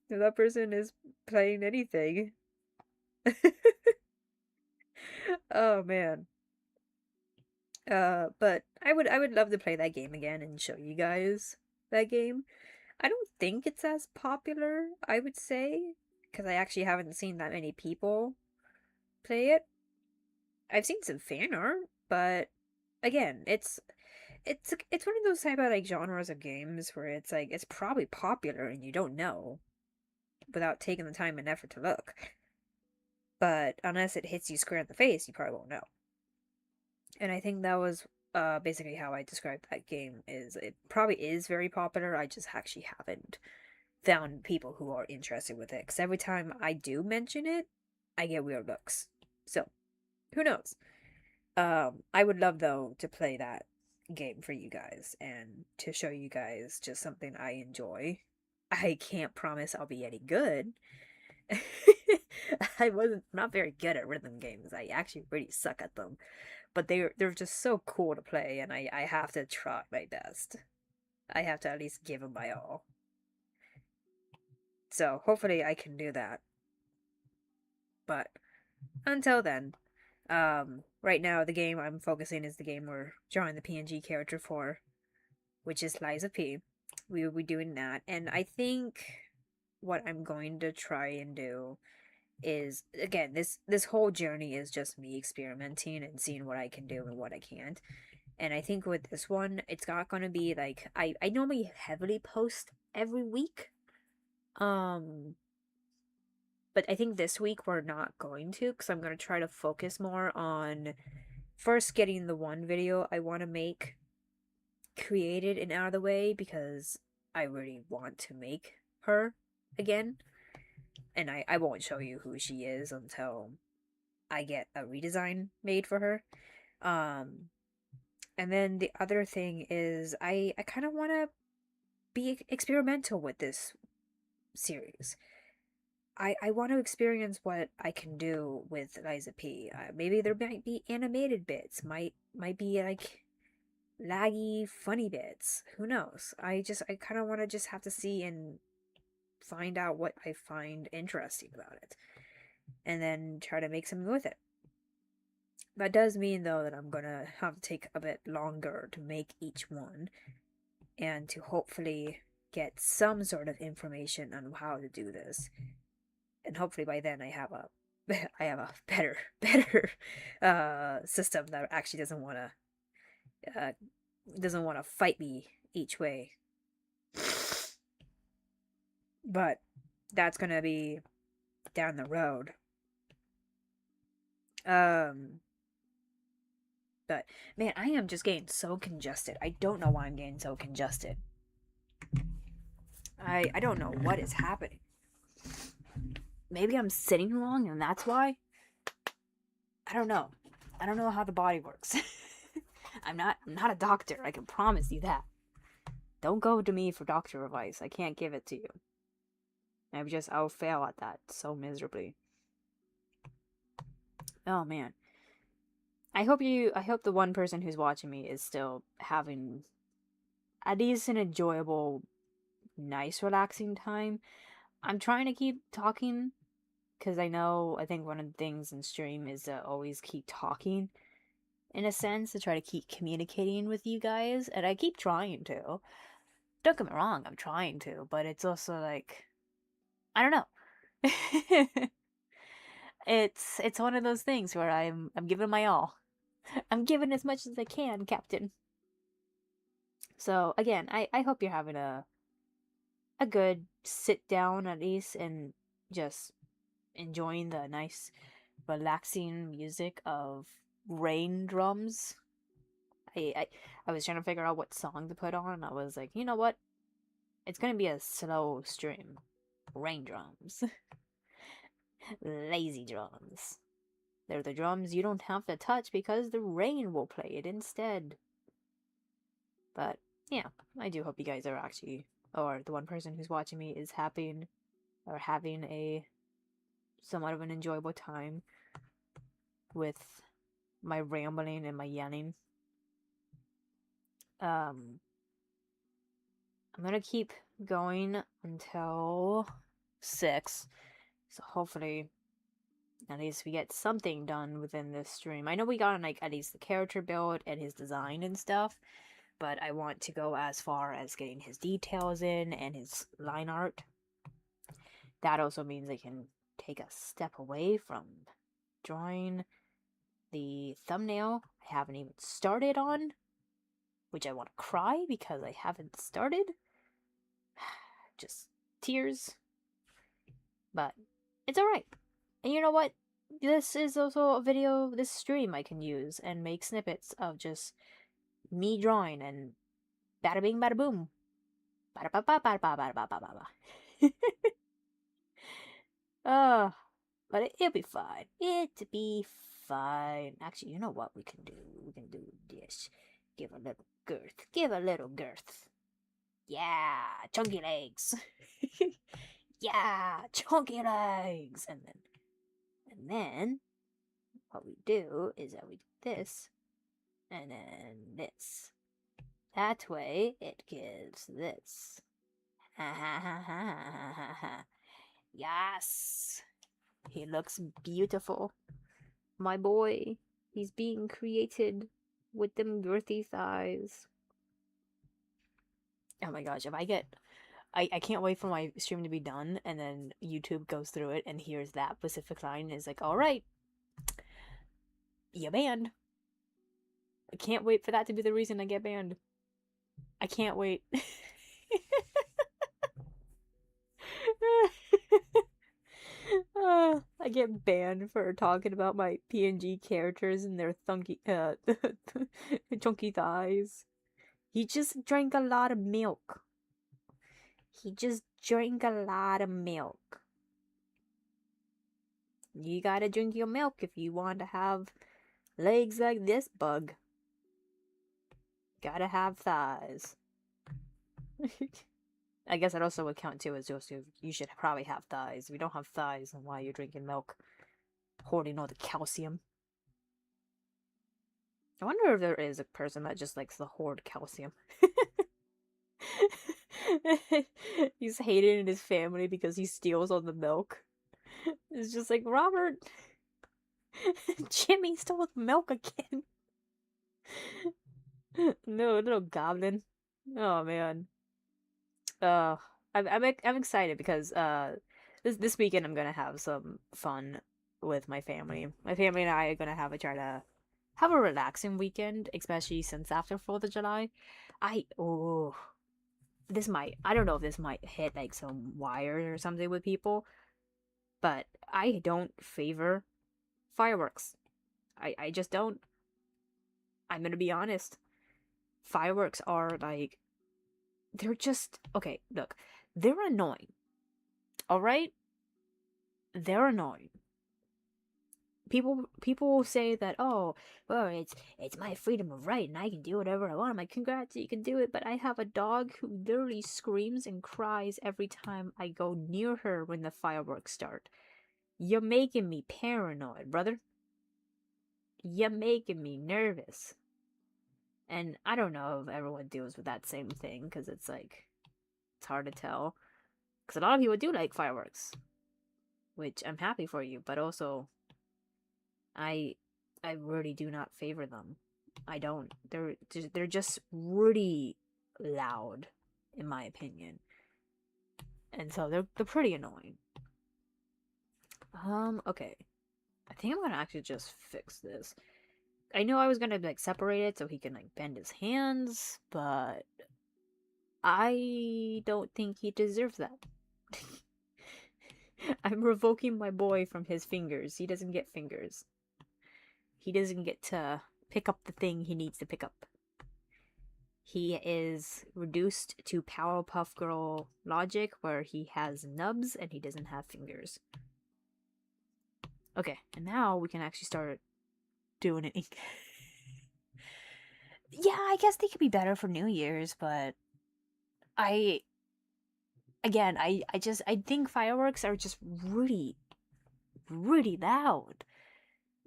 If that person is playing anything. Oh man. But I would love to play that game again and show you guys that game. I don't think it's as popular, I would say, because I actually haven't seen that many people play it. I've seen some fan art, but again, it's one of those type of like genres of games where it's like it's probably popular and you don't know without taking the time and effort to look. But unless it hits you square in the face, you probably won't know. And I think that was basically how I described that game. Is it probably is very popular. I just actually haven't found people who are interested with it. Because every time I do mention it, I get weird looks. So who knows? I would love though to play that game for you guys and to show you guys just something I enjoy. I can't promise I'll be any good. I wasn't not very good at rhythm games. I actually really suck at them. But they're just so cool to play, and I have to try my best. I have to at least give them my all. So hopefully I can do that. But until then, right now the game I'm focusing is the game we're drawing the PNG character for, which is Liza P. We will be doing that, and I think what I'm going to try and do is again this whole journey is just me experimenting and seeing what I can do and what I can't. And I think with this one, it's not going to be like I normally heavily post every week. Um but I think this week we're not going to cuz I'm going to try to focus more on first getting the one video I want to make created and out of the way because I really want to make her again. And I won't show you who she is until I get a redesign made for her. And then the other thing is I kind of want to be experimental with this series. I want to experience what I can do with Liza P. Maybe there might be animated bits, might be like laggy, funny bits. Who knows? I kind of want to just have to see and find out what I find interesting about it, and then try to make something with it. That does mean though that I'm gonna have to take a bit longer to make each one, and to hopefully get some sort of information on how to do this. And hopefully by then I have a I have a better system that actually doesn't want to fight me each way. But that's gonna be down the road. But man, I am just getting so congested. I don't know why I'm getting so congested. I don't know what is happening. Maybe I'm sitting wrong and that's why. I don't know. I don't know how the body works. I'm not a doctor. I can promise you that. Don't go to me for doctor advice. I can't give it to you. I'll fail at that so miserably. Oh man. I hope the one person who's watching me is still having at least an enjoyable, nice, relaxing time. I'm trying to keep talking because I think one of the things in stream is to always keep talking in a sense to try to keep communicating with you guys, and I keep trying to. Don't get me wrong, I'm trying to, but it's also like I don't know. It's one of those things where I'm giving my all. I'm giving as much as I can, Captain. So again, I hope you're having a good sit down at least and just enjoying the nice, relaxing music of rain drums. I was trying to figure out what song to put on. I was like, you know what? It's gonna be a slow stream. Rain drums. Lazy drums. They're the drums you don't have to touch because the rain will play it instead. But yeah, I do hope you guys are actually, or the one person who's watching me is happy or having a somewhat of an enjoyable time with my rambling and my yelling. I'm gonna keep going until 6, so hopefully at least we get something done within this stream. I know we got like at least the character build and his design and stuff, but I want to go as far as getting his details in and his line art. That also means I can take a step away from drawing the thumbnail I haven't even started on, which I want to cry because I haven't started. Just tears. But it's alright. And you know what? This is also a video, this stream I can use and make snippets of just me drawing and bada bing bada boom. Bada ba ba ba ba ba ba ba ba. But it'll be fine. It'll be fine. Actually, you know what we can do? We can do this. Give a little girth. Give a little girth. Yeah, chunky legs. Yeah, chunky legs. And then what we do is that we do this and then this. That way it gives this. Ha ha ha ha ha ha. Yes. He looks beautiful. My boy. He's being created with them girthy thighs. Oh my gosh, if I get... I can't wait for my stream to be done, and then YouTube goes through it and hears that specific line and is like, alright, you banned. I can't wait for that to be the reason I get banned. I can't wait. I get banned for talking about my PNG characters and their chunky thighs. He just drank a lot of milk. He just drank a lot of milk. You gotta drink your milk if you want to have legs like this bug. Gotta have thighs. I guess that also would count too, as also you should probably have thighs. If you don't have thighs, then why are you drinking milk? Hoarding all the calcium. I wonder if there is a person that just likes to hoard calcium. He's hated in his family because he steals all the milk. It's just like, Robert, Jimmy stole the milk again. No, little goblin. Oh man. I'm excited because this weekend I'm gonna have some fun with my family. My family and I are gonna try to have a relaxing weekend, especially since after 4th of July. I don't know if this might hit like some wires or something with people, but I don't favor fireworks. I just don't. I'm gonna be honest. Fireworks are like, they're just, okay, look, they're annoying. Alright? They're annoying. People say that, oh, well, it's my freedom of right and I can do whatever I want. I'm like, congrats, you can do it, but I have a dog who literally screams and cries every time I go near her when the fireworks start. You're making me paranoid, brother. You're making me nervous. And I don't know if everyone deals with that same thing, because it's like, it's hard to tell. Because a lot of people do like fireworks, which I'm happy for you, but also, I really do not favor them. I don't. They're just really loud, in my opinion. And so they're pretty annoying. Okay. I think I'm gonna actually just fix this. I know I was gonna like separate it so he can like bend his hands, but I don't think he deserves that. I'm revoking my boy from his fingers. He doesn't get fingers. He doesn't get to pick up the thing he needs to pick up. He is reduced to Powerpuff Girl logic, where he has nubs and he doesn't have fingers. Okay, and now we can actually start doing it. Yeah, I guess they could be better for New Year's, but I think fireworks are just really, really loud.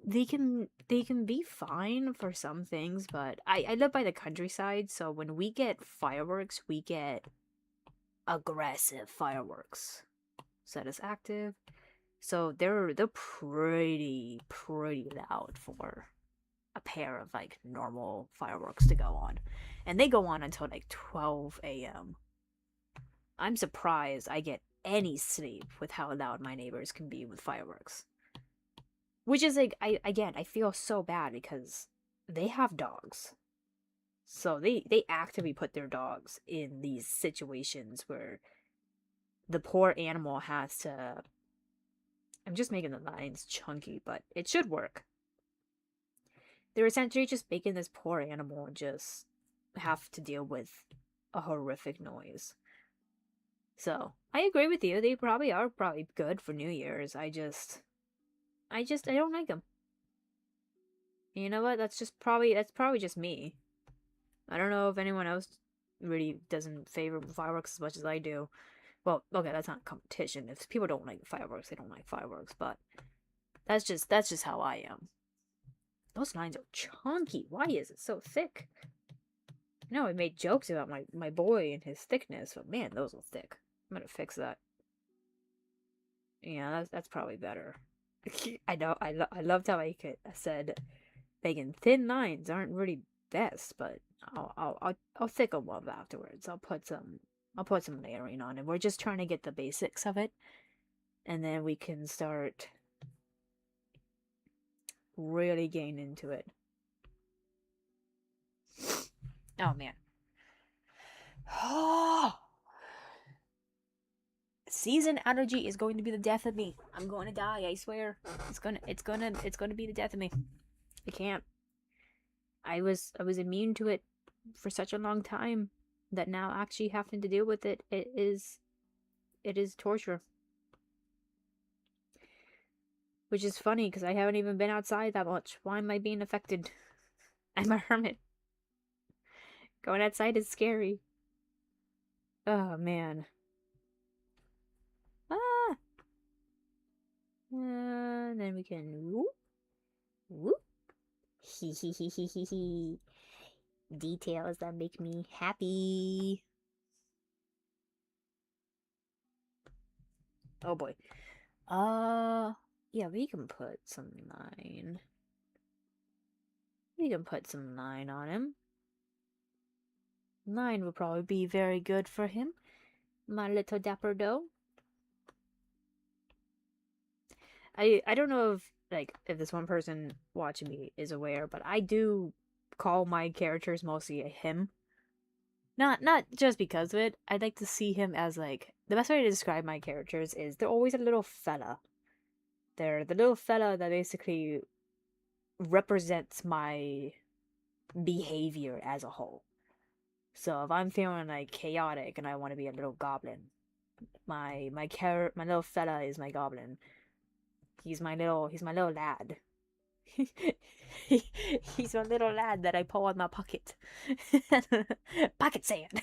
They can be fine for some things, but I live by the countryside, so when we get fireworks, we get aggressive fireworks. Set as active. So they're pretty loud for a pair of like normal fireworks to go on. And they go on until like 12 a.m. I'm surprised I get any sleep with how loud my neighbors can be with fireworks. Which is like, I feel so bad because they have dogs. So they actively put their dogs in these situations where the poor animal has to. I'm just making the lines chunky, but it should work. They're essentially just making this poor animal just have to deal with a horrific noise. So I agree with you. They probably are good for New Year's. I don't like them. You know what? That's probably just me. I don't know if anyone else really doesn't favor fireworks as much as I do. Well, okay, that's not a competition. If people don't like fireworks, they don't like fireworks. But that's just how I am. Those lines are chunky. Why is it so thick? I know I made jokes about my boy and his thickness, but man, those are thick. I'm gonna fix that. Yeah, that's probably better. I know. I loved how I said, "Megan, thin lines aren't really best, but I'll thicken them up afterwards. I'll put some layering on it. We're just trying to get the basics of it, and then we can start really getting into it." Oh man. Season allergy is going to be the death of me. I'm going to die, I swear. It's going to be the death of me. I can't. I was immune to it for such a long time that now actually having to deal with it is torture. Which is funny because I haven't even been outside that much. Why am I being affected? I'm a hermit. Going outside is scary. Oh man. Ah. Then we can whoop, whoop. Hee hee hee hee hee hee. Details that make me happy. Oh boy. Yeah, we can put some line. We can put some line on him. Line will probably be very good for him. My little dapper doe. I don't know if this one person watching me is aware, but I do call my characters mostly a him. Not just because of it. I'd like to see him as like the best way to describe my characters is they're always a little fella. They're the little fella that basically represents my behavior as a whole. So if I'm feeling like chaotic and I want to be a little goblin, my little fella is my goblin. He's my little lad. He's my little lad that I pull out my pocket. Pocket sand.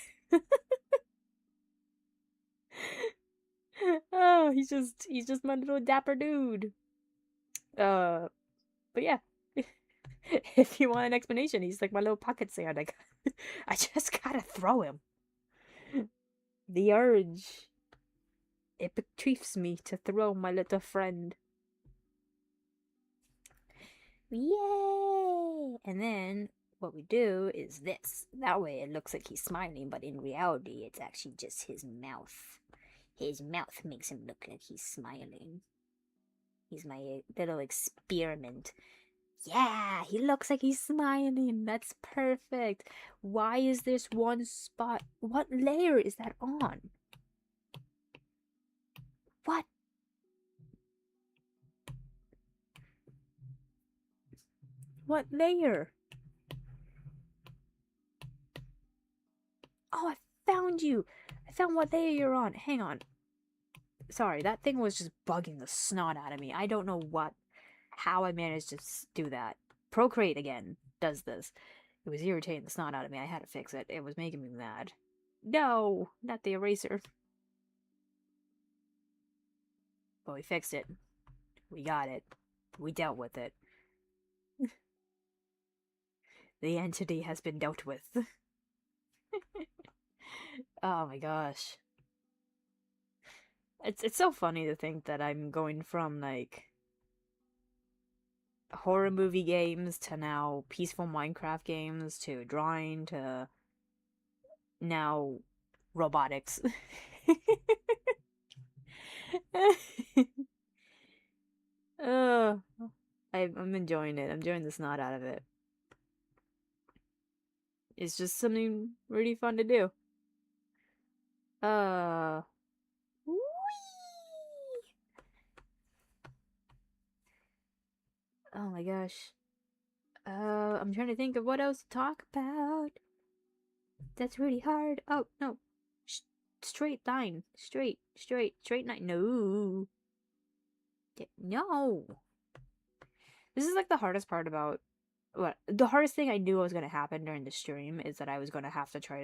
Oh, he's just my little dapper dude. But yeah. If you want an explanation, he's like my little pocket sand. I just gotta throw him. The urge. It betrieves me to throw my little friend. Yay! And then what we do is this. That way it looks like he's smiling, but in reality it's actually just his mouth. His mouth makes him look like he's smiling. He's my little experiment. Yeah, he looks like he's smiling. That's perfect. Why is this one spot? What layer is that on? What? What layer? Oh, I found you! I found what layer you're on. Hang on. Sorry, that thing was just bugging the snot out of me. I don't know how I managed to do that. Procreate again does this. It was irritating the snot out of me. I had to fix it. It was making me mad. No, not the eraser. But we fixed it. We got it. We dealt with it. The entity has been dealt with. Oh my gosh. It's so funny to think that I'm going from like horror movie games to now peaceful Minecraft games to drawing to now robotics. uh, I'm enjoying it. I'm enjoying the snot out of it. It's just something really fun to do. Whee! Oh my gosh. I'm trying to think of what else to talk about. That's really hard. Oh, no. Straight line. Straight line. No. No. This is like the hardest part about what the hardest thing I knew was gonna happen during the stream is that I was gonna have to try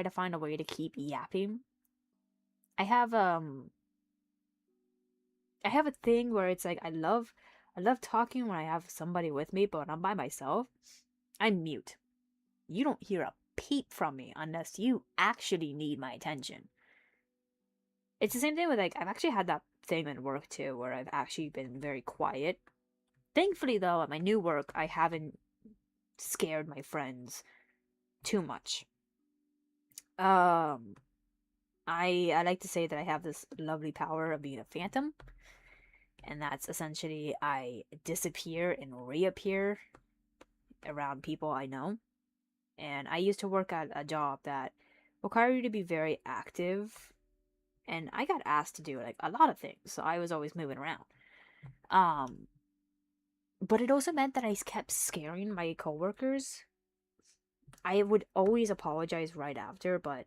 to find a way to keep yapping. I have a thing where it's like I love talking when I have somebody with me, but when I'm by myself, I mute. You don't hear a peep from me unless you actually need my attention. It's the same thing with I've actually had that thing at work too, where I've actually been very quiet. Thankfully though, at my new work, I haven't scared my friends too much. I like to say that I have this lovely power of being a phantom, and that's essentially I disappear and reappear around people I know. And I used to work at a job that required you to be very active, and I got asked to do a lot of things, so I was always moving around. But it also meant that I kept scaring my coworkers. I would always apologize right after, but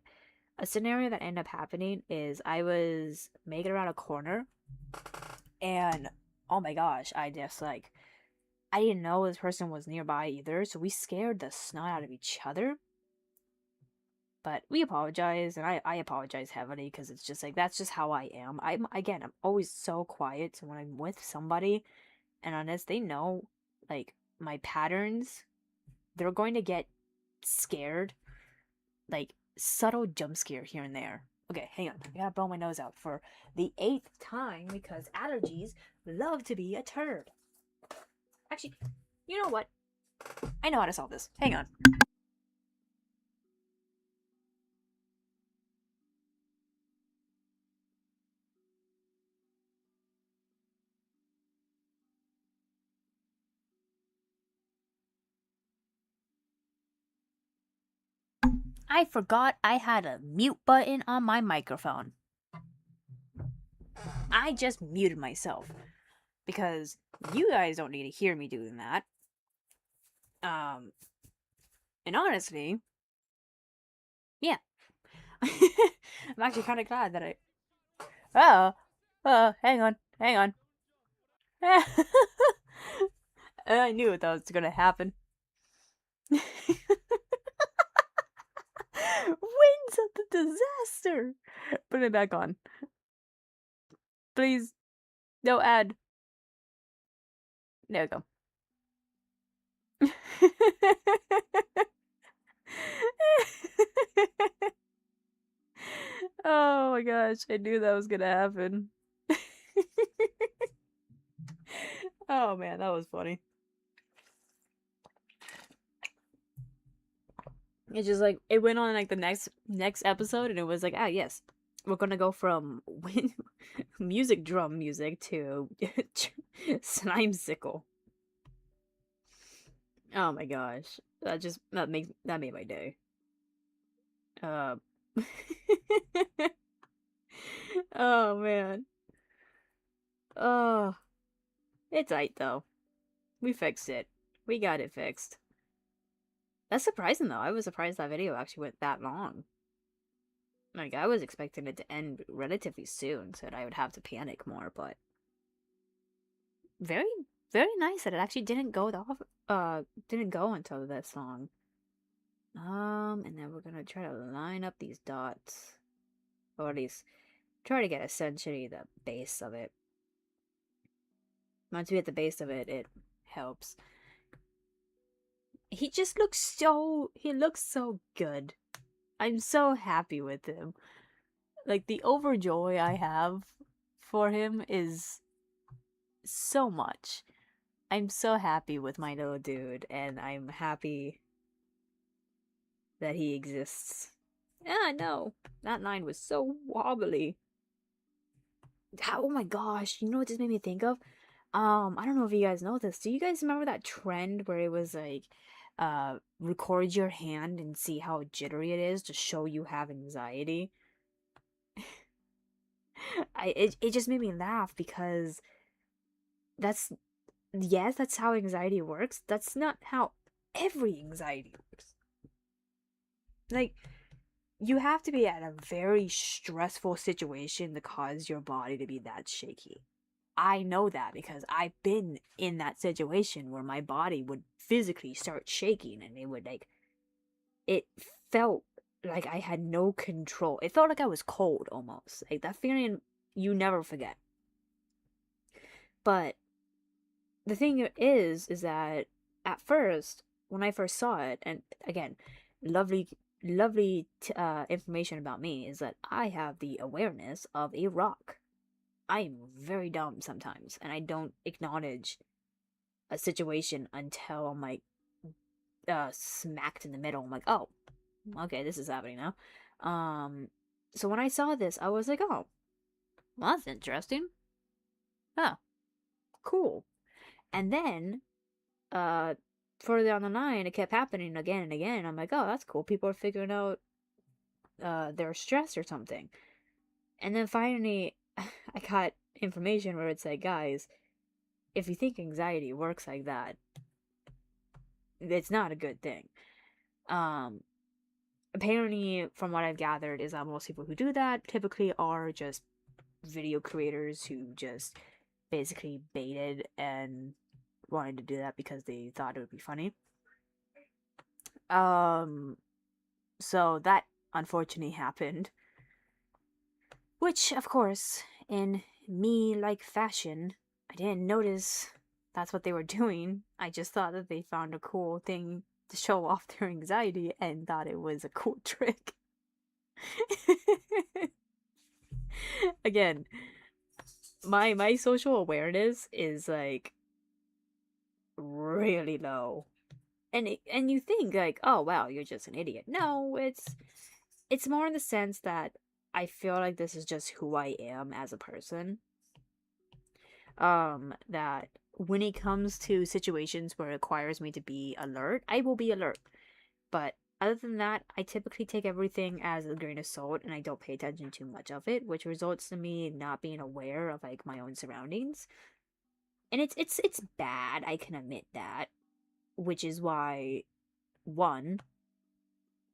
a scenario that ended up happening is I was making around a corner, and oh my gosh, I didn't know this person was nearby either, so we scared the snot out of each other. But we apologize, and I apologize heavily because it's just that's just how I am. I'm always so quiet, so when I'm with somebody, and unless they know my patterns, they're going to get scared, subtle jump scare here and there. Okay, hang on. I gotta blow my nose out for the 8th time because allergies love to be a turd. Actually, you know what? I know how to solve this. Hang on. I forgot I had a mute button on my microphone. I just muted myself because you guys don't need to hear me doing that. And honestly, yeah. I'm actually kind of glad that hang on. I knew that was gonna happen. Winds of the disaster. Put it back on. Please. No ad. There we go. Oh my gosh, I knew that was gonna happen. Oh man, that was funny. It's just it went on the next episode, and it was yes, we're gonna go from drum music to slime sickle. Oh my gosh, that made my day. Oh man. Oh. It's aight though. We fixed it. We got it fixed. That's surprising though. I was surprised that video actually went that long. Like, I was expecting it to end relatively soon, so that I would have to panic more, but very, very nice that it actually didn't go until this long. And then we're gonna try to line up these dots. Or at least try to get essentially the base of it. Once we get the base of it, it helps. He just he looks so good. I'm so happy with him. Like, the overjoy I have for him is so much. I'm so happy with my little dude, and I'm happy that he exists. Yeah, I know. That line was so wobbly. Oh my gosh, you know what this made me think of? I don't know if you guys know this. Do you guys remember that trend where it was like, record your hand and see how jittery it is to show you have anxiety? It just made me laugh because that's yes, that's how anxiety works. That's not how every anxiety works. Like, you have to be at a very stressful situation to cause your body to be that shaky. I know that because I've been in that situation where my body would physically start shaking and it felt like I had no control. It felt like I was cold almost. Like, that feeling you never forget. But the thing is that at first, when I first saw it, and again, lovely, lovely information about me is that I have the awareness of a rock. I am very dumb sometimes, and I don't acknowledge a situation until I'm like smacked in the middle. I'm like, oh, okay, this is happening now. So when I saw this, I was like, oh, well, that's interesting. Huh, cool. And then, further down the line, it kept happening again and again. I'm like, oh, that's cool. People are figuring out their stress or something. And then finally, I got information where it's like, guys, if you think anxiety works like that, it's not a good thing. Apparently, from what I've gathered, is that most people who do that typically are just video creators who just basically baited and wanted to do that because they thought it would be funny. So that unfortunately happened. Which, of course, in me-like fashion, I didn't notice that's what they were doing. I just thought that they found a cool thing to show off their anxiety and thought it was a cool trick. Again, my social awareness is like really low. And you think like, "Oh, wow, you're just an idiot." No, it's more in the sense that I feel like this is just who I am as a person. That when it comes to situations where it requires me to be alert, I will be alert. But other than that, I typically take everything as a grain of salt and I don't pay attention too much of it, which results in me not being aware of like my own surroundings. And it's bad, I can admit that, which is why one,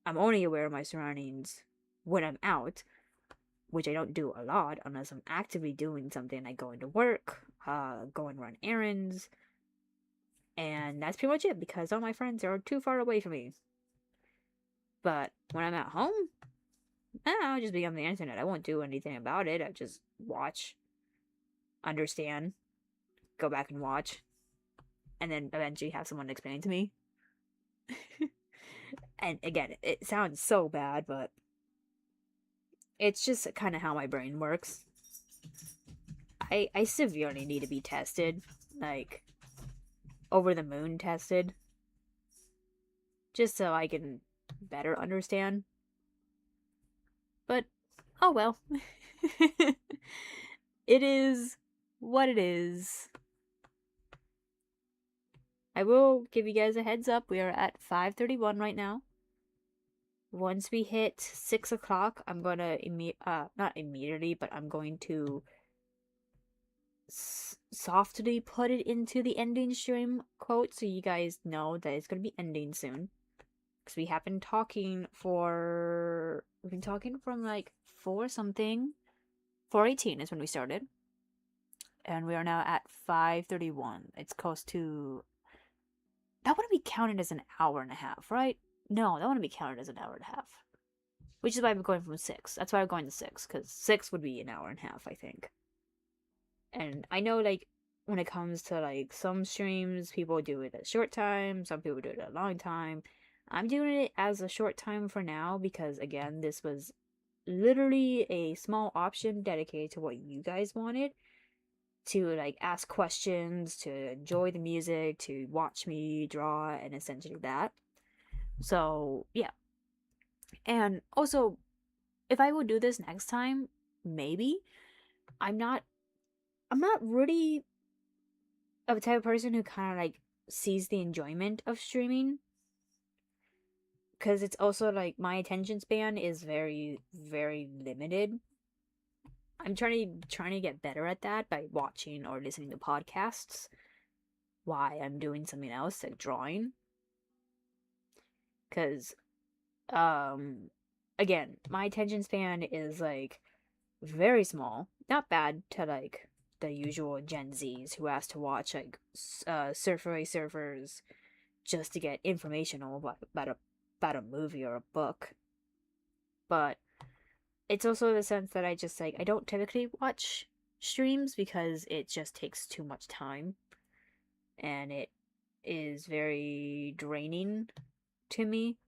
I'm only aware of my surroundings when I'm out, which I don't do a lot unless I'm actively doing something like going to work, go and run errands, and that's pretty much it because all my friends are too far away from me. But when I'm at home, I'll just be on the internet. I won't do anything about it. I just watch, understand, go back and watch, and then eventually have someone explain to me. And again, it sounds so bad, but it's just kind of how my brain works. I severely need to be tested, like over the moon tested, just so I can better understand. But oh well. It is what it is. I will give you guys a heads up. We are at 5:31 right now. Once we hit 6 o'clock, I'm gonna not immediately, but I'm going to softly put it into the ending stream quote so you guys know that it's gonna be ending soon. Because we have been talking for we've been talking from like 4 something. 4:18 is when we started. And we are now at 5:31. It's close to that wouldn't be counted as an hour and a half, right? No, that wouldn't be counted as an hour and a half. Which is why I'm going from 6. That's why I'm going to 6, because 6 would be an hour and a half, I think. And I know, like, when it comes to, like, some streams, people do it a short time, some people do it a long time. I'm doing it as a short time for now because, again, this was literally a small option dedicated to what you guys wanted. To, like, ask questions, to enjoy the music, to watch me draw, and essentially that. So, yeah. And also, if I would do this next time, maybe, I'm not really of a type of person who kind of like sees the enjoyment of streaming, because it's also like my attention span is very very limited. I'm trying to get better at that by watching or listening to podcasts while I'm doing something else like drawing, because um again, my attention span is like very small, not bad to like the usual Gen Zs who has to watch like surfer surfers just to get information about a movie or a book. But it's also the sense that I just like I don't typically watch streams because it just takes too much time and it is very draining to me.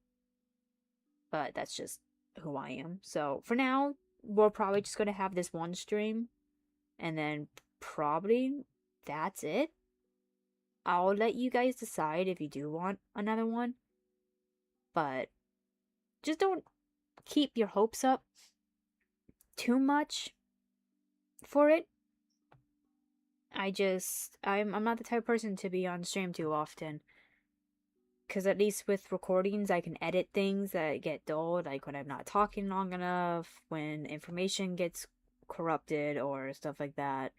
But that's just who I am. So for now, we're probably just gonna have this one stream and then probably that's it. I'll let you guys decide if you do want another one, but just don't keep your hopes up too much for it. I'm not the type of person to be on stream too often. Cause at least with recordings I can edit things that get dull, like when I'm not talking long enough, when information gets corrupted or stuff like that.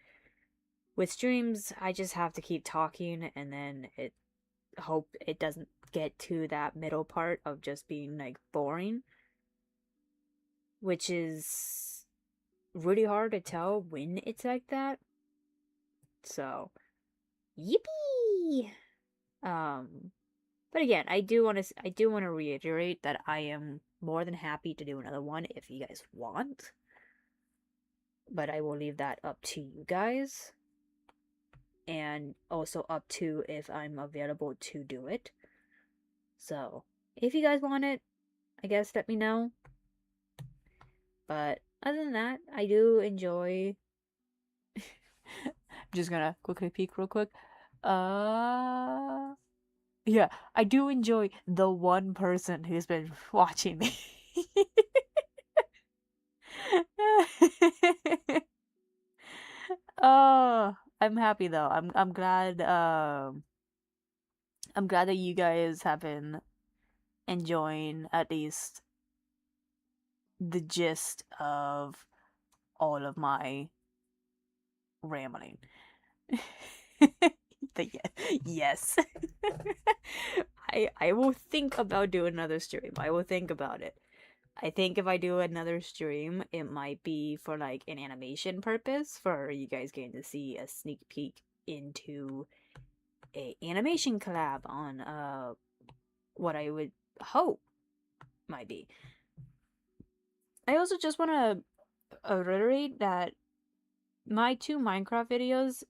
With streams, I just have to keep talking and then hope it doesn't get to that middle part of just being like boring, which is really hard to tell when it's like that. So, yippee! Um, but again, I do want to reiterate that I am more than happy to do another one if you guys want. But I will leave that up to you guys. And also up to if I'm available to do it. So, if you guys want it, I guess let me know. But other than that, I do enjoy. I'm just gonna quickly peek real quick. Yeah, I do enjoy the one person who's been watching me. Oh, I'm happy though. I'm glad that you guys have been enjoying at least the gist of all of my rambling. Yes. I will think about doing another stream. I will think about it. I think if I do another stream, it might be for like an animation purpose for you guys getting to see a sneak peek into a animation collab on what I would hope might be. I also just want to reiterate that my 2 Minecraft videos,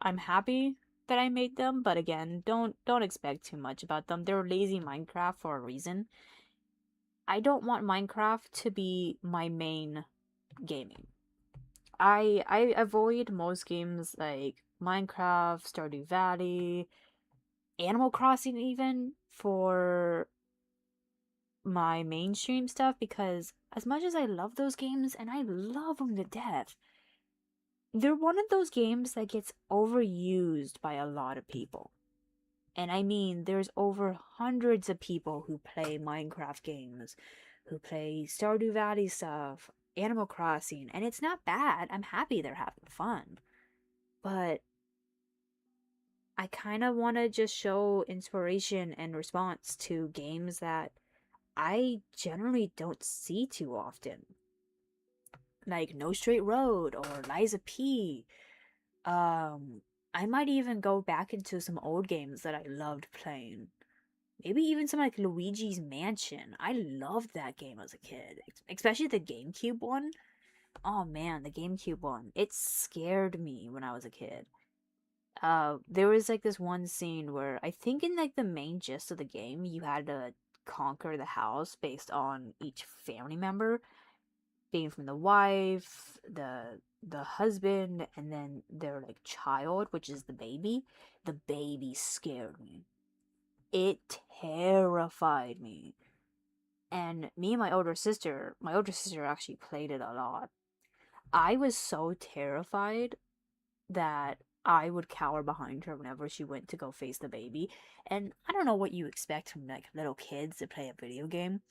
I'm happy that I made them, but again, don't expect too much about them. They're lazy Minecraft for a reason. I don't want Minecraft to be my main gaming. I avoid most games like Minecraft, Stardew Valley, Animal Crossing even for my mainstream stuff because as much as I love those games and I love them to death, they're one of those games that gets overused by a lot of people. And I mean, there's over hundreds of people who play Minecraft games, who play Stardew Valley stuff, Animal Crossing, and it's not bad. I'm happy they're having fun. But I kind of want to just show inspiration and response to games that I generally don't see too often. Like No Straight Road or Liza P. Um, I might even go back into some old games that I loved playing. Maybe even some like Luigi's Mansion. I loved that game as a kid, especially the GameCube one. Oh man, the GameCube one. It scared me when I was a kid. There was like this one scene where I think in like the main gist of the game, you had to conquer the house based on each family member being from the wife, the husband, and then their like child, which is the baby. The baby scared me. It terrified me. And me and my older sister actually played it a lot. I was so terrified that I would cower behind her whenever she went to go face the baby. And I don't know what you expect from like little kids to play a video game,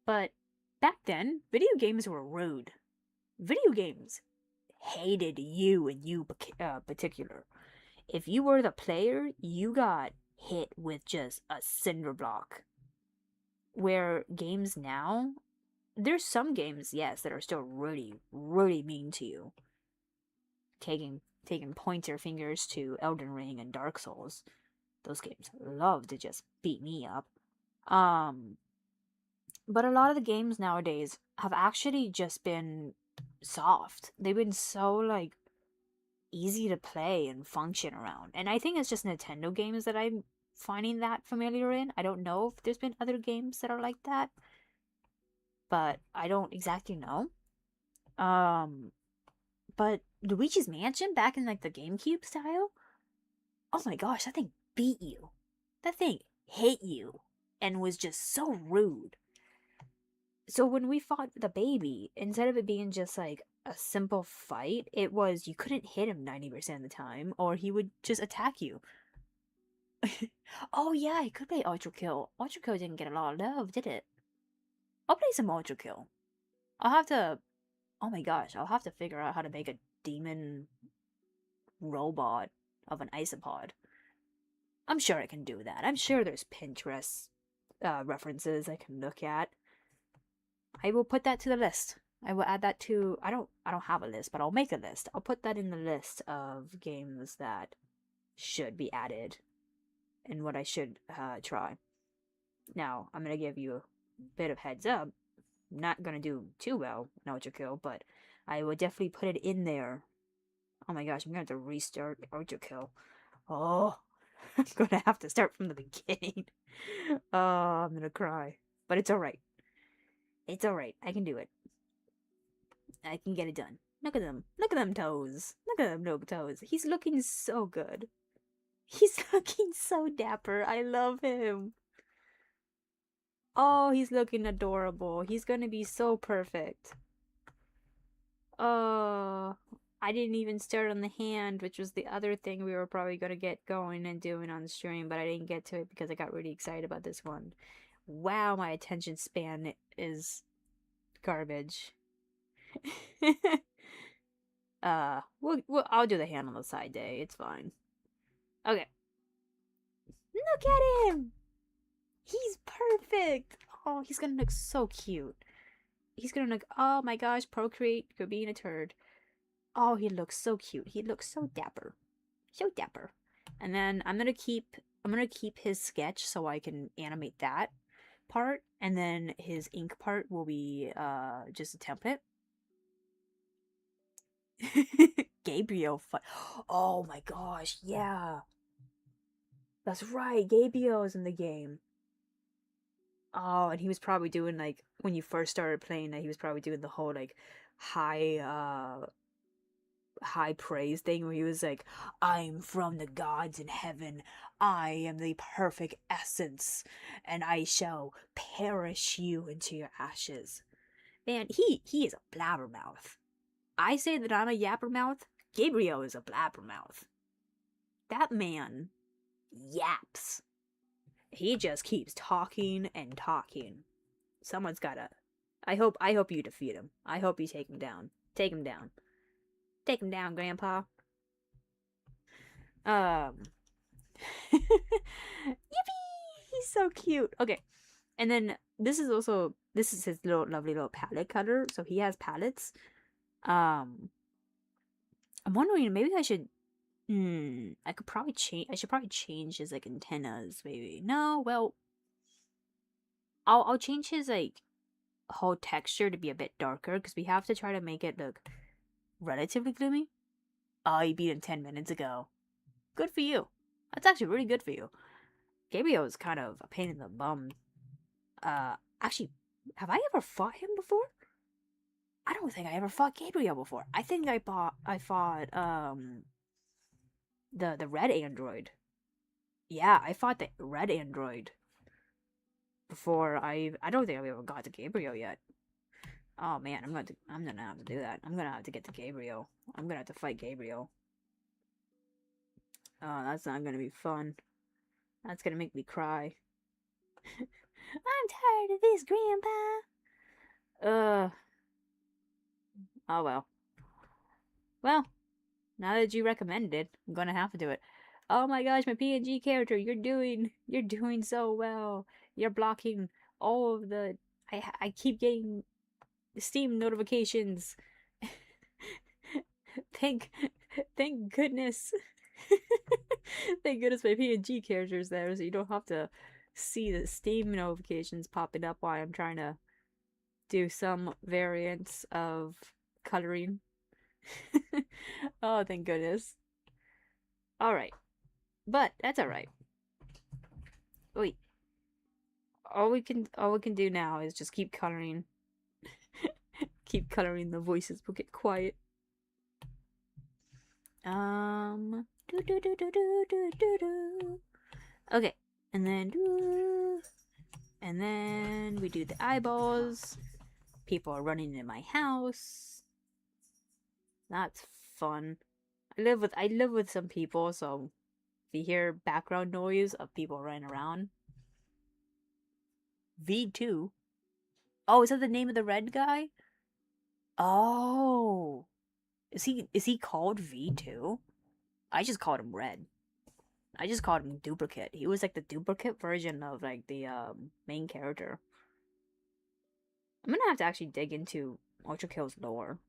but back then, video games were rude. Video games hated you and you particular. If you were the player, you got hit with just a cinder block. Where games now, there's some games, yes, that are still really, really mean to you. Taking pointer fingers to Elden Ring and Dark Souls. Those games love to just beat me up. Um, but a lot of the games nowadays have actually just been soft. They've been so like easy to play and function around. And I think it's just Nintendo games that I'm finding that familiar in. I don't know if there's been other games that are like that, but I don't exactly know. Um, but Luigi's Mansion back in like the GameCube style, oh my gosh, that thing beat you. That thing hit you and was just so rude. So when we fought the baby, instead of it being just like a simple fight, it was you couldn't hit him 90% of the time or he would just attack you. Oh yeah, I could play Ultra Kill. Ultra Kill didn't get a lot of love, did it? I'll play some Ultra Kill. I'll have to. Oh my gosh, I'll have to figure out how to make a demon robot of an isopod. I'm sure I can do that. I'm sure there's Pinterest references I can look at. I will put that to the list. I will add that to. I don't have a list, but I'll make a list. I'll put that in the list of games that should be added and what I should try. Now, I'm gonna give you a bit of heads up. I'm not gonna do too well in Ultra Kill, but I will definitely put it in there. Oh my gosh, I'm gonna have to restart Ultra Kill. Oh, I'm gonna have to start from the beginning. Oh, I'm gonna cry. But it's alright. It's alright. I can do it. I can get it done. Look at them. Look at them toes. Look at them no toes. He's looking so good. He's looking so dapper. I love him. Oh, he's looking adorable. He's gonna be so perfect. Oh, I didn't even start on the hand, which was the other thing we were probably gonna get going and doing on stream, but I didn't get to it because I got really excited about this one. Wow, my attention span is garbage. I'll do the hand on the side day. It's fine. Okay. Look at him! He's perfect! Oh, he's gonna look so cute. He's gonna look, oh my gosh, Procreate, you're being a turd. Oh, he looks so cute. He looks so dapper. So dapper. And then I'm gonna keep his sketch so I can animate that part, and then his ink part will be just a template. Gabriel. Oh my gosh, yeah. That's right, Gabriel is in the game. Oh, and he was probably doing like when you first started playing that he was probably doing the whole like high praise thing where he was like, I'm from the gods in heaven. I am the perfect essence, and I shall perish you into your ashes. Man, he is a blabbermouth. I say that I'm a yappermouth. Gabriel is a blabbermouth. That man yaps. He just keeps talking and talking. Someone's gotta. I hope you defeat him. I hope you take him down. Take him down. Take him down, Grandpa. Um, yippee! He's so cute. Okay, and then this is his little lovely little palette cutter. So he has palettes. Um, I'm wondering maybe I should. I could probably change. I should probably change his like antennas. Maybe no. Well, I'll change his like whole texture to be a bit darker because we have to try to make it look relatively gloomy. Oh, you beat him 10 minutes ago. Good for you. That's actually really good for you. Gabriel is kind of a pain in the bum. Actually, have I ever fought him before? I don't think I ever fought Gabriel before. I think I fought the red android. Yeah, I fought the red android before I don't think I've ever got to Gabriel yet. Oh man, I'm gonna have to do that. I'm gonna have to get to Gabriel. I'm gonna have to fight Gabriel. Oh, that's not gonna be fun. That's gonna make me cry. I'm tired of this, Grandpa. Oh well. Well, now that you recommended it, I'm gonna have to do it. Oh my gosh, my PNG character, you're doing so well. You're blocking all of the. I keep getting Steam notifications. thank, thank goodness. Thank goodness my PNG character's there, so you don't have to see the Steam notifications popping up while I'm trying to do some variants of coloring. Oh, thank goodness. Alright. But that's alright. Wait. All we can do now is just keep coloring. Keep coloring, the voices will get quiet. Do do do do do do do do. Okay. And then we do the eyeballs. People are running in my house. That's fun. I live with some people, so if you hear background noise of people running around. V2. Oh, is that the name of the red guy? Oh. Is he called V2? I just called him Red. I just called him Duplicate. He was like the duplicate version of like the main character. I'm gonna have to actually dig into Ultra Kill's lore,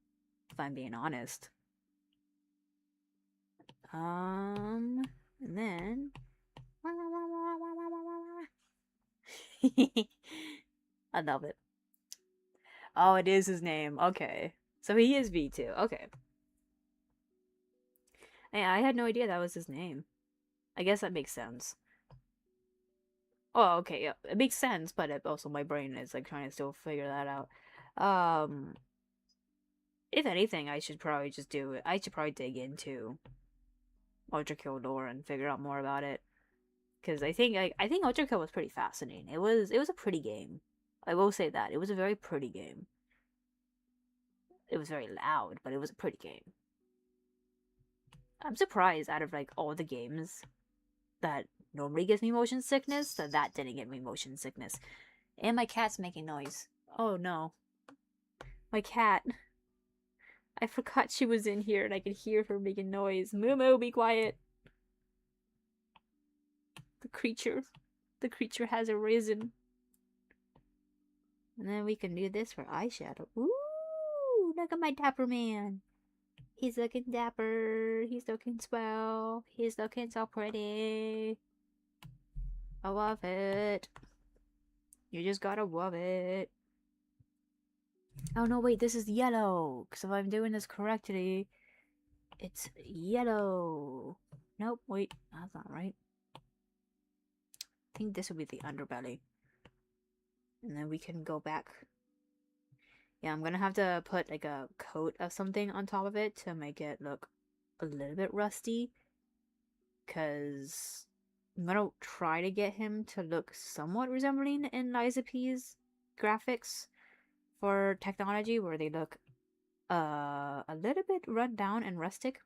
if I'm being honest. And then I love it. Oh, it is his name. Okay. So he is V2. Okay. Hey, I had no idea that was his name. I guess that makes sense. Oh, okay, yeah. It makes sense, but also my brain is like trying to still figure that out. If anything, I should probably just do it. I should probably dig into Ultra Kill lore and figure out more about it. Because I think Ultra Kill was pretty fascinating. It was a pretty game. I will say that. It was a very pretty game. It was very loud, but it was a pretty game. I'm surprised out of like all the games that normally gives me motion sickness, that didn't give me motion sickness. And my cat's making noise. Oh no. My cat. I forgot she was in here and I could hear her making noise. Moo, be quiet. The creature has arisen. And then we can do this for eyeshadow. Ooh, look at my dapper man. He's looking dapper. He's looking swell. He's looking so pretty. I love it. You just gotta love it. Oh no, wait, this is yellow. Because if I'm doing this correctly, it's yellow. Nope, wait, that's not right. I think this would be the underbelly. And then we can go back. Yeah, I'm gonna have to put like a coat of something on top of it to make it look a little bit rusty. Because I'm gonna try to get him to look somewhat resembling in Liza P's graphics for technology, where they look a little bit run down and rustic.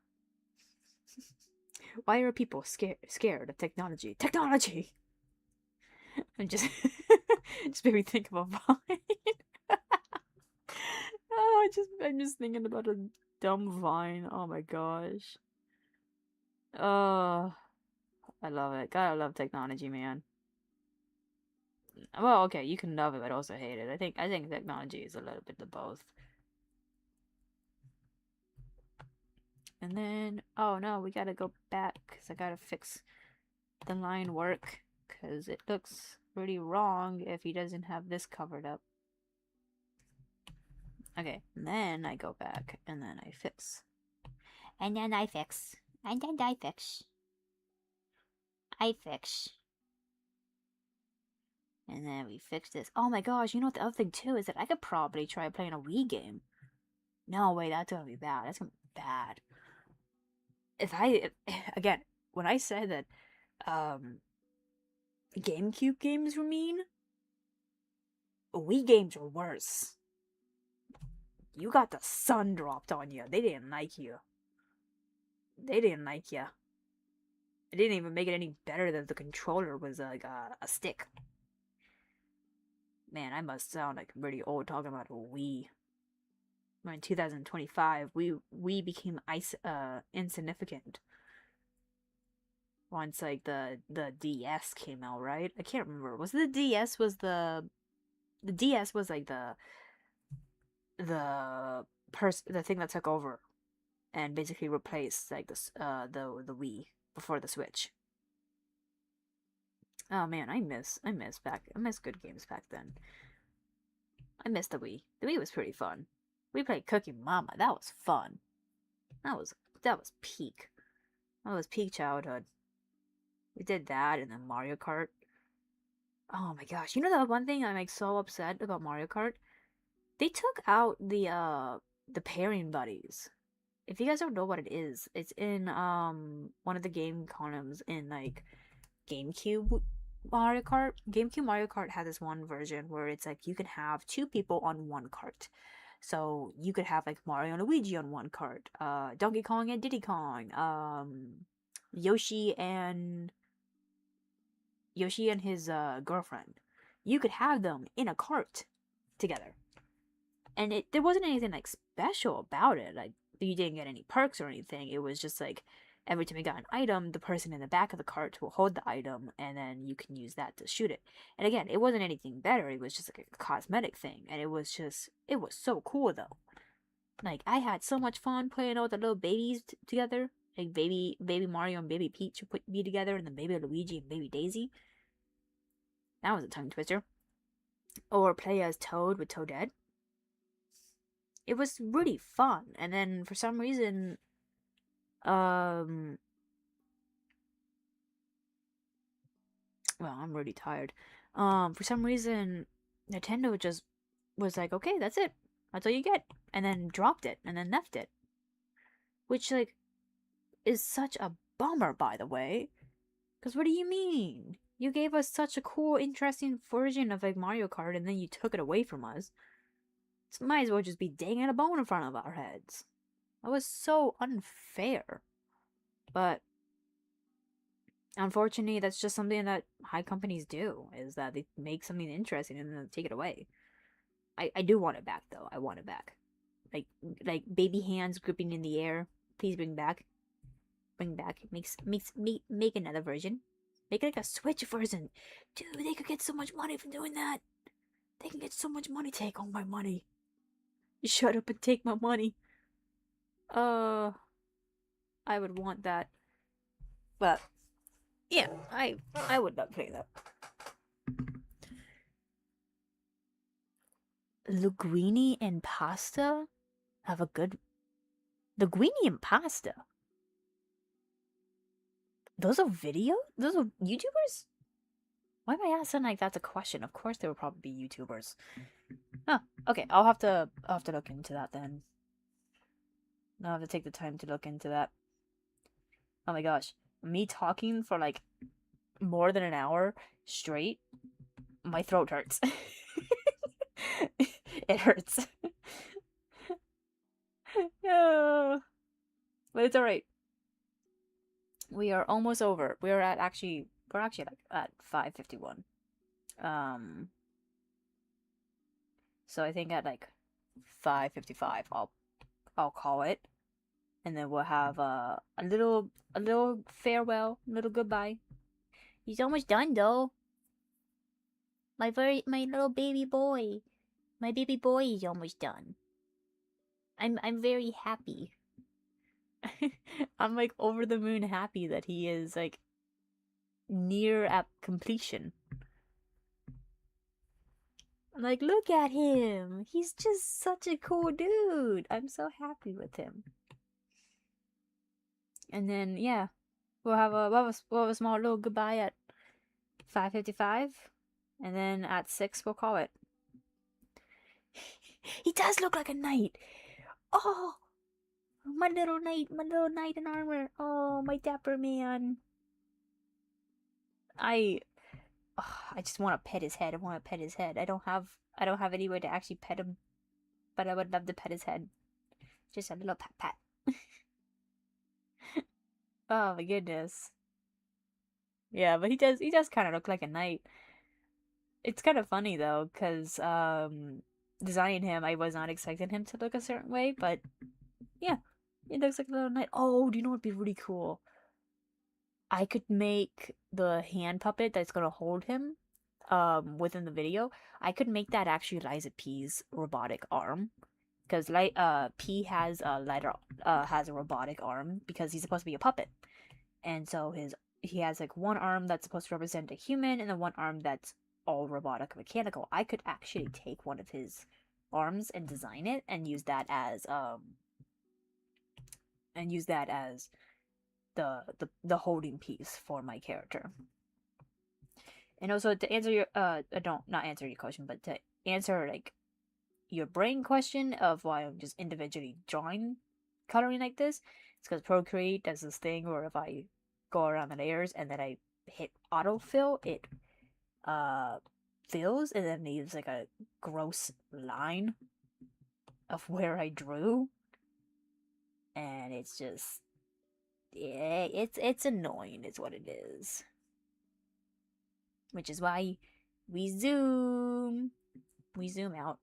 Why are people scared of technology? Technology! And just made me think of a vine. Oh, I'm just thinking about a dumb vine. Oh my gosh. Oh, I love it. Gotta love technology, man. Well, okay, you can love it but also hate it. I think technology is a little bit of both. And then, oh no, we gotta go back because I gotta fix the line work because it looks really wrong if he doesn't have this covered up. Okay, and then I go back and then I fix. And then I fix. And then I fix. I fix. And then we fix this. Oh my gosh, you know what the other thing too is that I could probably try playing a Wii game. No, wait, that's gonna be bad. That's gonna be bad. Again, when I said that GameCube games were mean, Wii games were worse. You got the sun dropped on you. They didn't like you. They didn't like you. It didn't even make it any better that the controller was like a stick. Man, I must sound like really old talking about a Wii. In 2025, we became insignificant once like the DS came out, right? I can't remember. Was the DS was the DS was like the thing that took over and basically replaced like the Wii before the Switch. Oh man, I miss good games back then. I miss the Wii. The Wii was pretty fun. We played Cookie Mama. That was fun. That was peak. That was peak childhood. We did that and then Mario Kart. Oh my gosh. You know the one thing I'm like so upset about Mario Kart? They took out the pairing buddies. If you guys don't know what it is, it's in one of the game columns in like GameCube Mario Kart. GameCube Mario Kart had this one version where it's like you can have two people on one cart. So you could have like Mario and Luigi on one cart, Donkey Kong and Diddy Kong, Yoshi and his girlfriend. You could have them in a cart together, and there wasn't anything like special about it. Like you didn't get any perks or anything. It was just like every time you got an item, the person in the back of the cart will hold the item, and then you can use that to shoot it. And again, it wasn't anything better. It was just like a cosmetic thing, and it was so cool though. Like I had so much fun playing all the little babies together, like baby Mario and baby Peach would be together, and then baby Luigi and baby Daisy. That was a tongue twister. Or play as Toad with Toadette. It was really fun, and then for some reason, um, well, I'm really tired. For some reason, Nintendo just was like, okay, that's it, that's all you get, and then dropped it, and then left it, which like is such a bummer, by the way. Because what do you mean? You gave us such a cool, interesting version of like Mario Kart, and then you took it away from us. So might as well just be dangling a bone in front of our heads. That was so unfair. But unfortunately, that's just something that high companies do, is that they make something interesting and then take it away. I do want it back though. I want it back. Like baby hands gripping in the air. Please bring back. Bring back. Make another version. Make it like a Switch version. Dude, they could get so much money from doing that. They can get so much money. Take all my money. You shut up and take my money. I would want that. But yeah, I would not play that. Linguine and pasta have a good. Linguine and pasta. Those are video. Those are YouTubers. Why am I asking like that's a question? Of course, they would probably be YouTubers. Oh, okay. I'll have to look into that then. I'll have to take the time to look into that. Oh my gosh, me talking for like more than an hour straight, my throat hurts. It hurts. Yeah. But it's alright. We are almost over. We're actually like at 5:51. Um so I think at like 5:55 I'll call it. and then we'll have a little farewell, a little goodbye. He's almost done though. My little baby boy. My baby boy is almost done. I'm very happy. I'm like over the moon happy that he is like near at completion. I'm like, look at him. He's just such a cool dude. I'm so happy with him. And then yeah, we'll have a small little goodbye at 5:55, and then at 6 we'll call it. He does look like a knight. Oh, my little knight in armor. Oh, my dapper man. I just want to pet his head. I want to pet his head. I don't have any way to actually pet him, but I would love to pet his head. Just a little pat pat. Oh my goodness. Yeah, but he does kind of look like a knight. It's kind of funny though, cause designing him, I was not expecting him to look a certain way, but yeah, he looks like a little knight. Oh, do you know what'd be really cool? I could make the hand puppet that's gonna hold him, within the video. I could make that actually Liza P's robotic arm, because P has a robotic arm because he's supposed to be a puppet, and so he has like one arm that's supposed to represent a human, and then one arm that's all robotic mechanical. I could actually take one of his arms and design it and use that as the holding piece for my character. And also to answer your don't not answer your question, but to answer like your brain question of why I'm just individually drawing coloring like this, it's because Procreate does this thing where if I go around the layers and then I hit autofill, it fills and then leaves like a gross line of where I drew, and it's just yeah, it's annoying is what it is. Which is why we zoom out.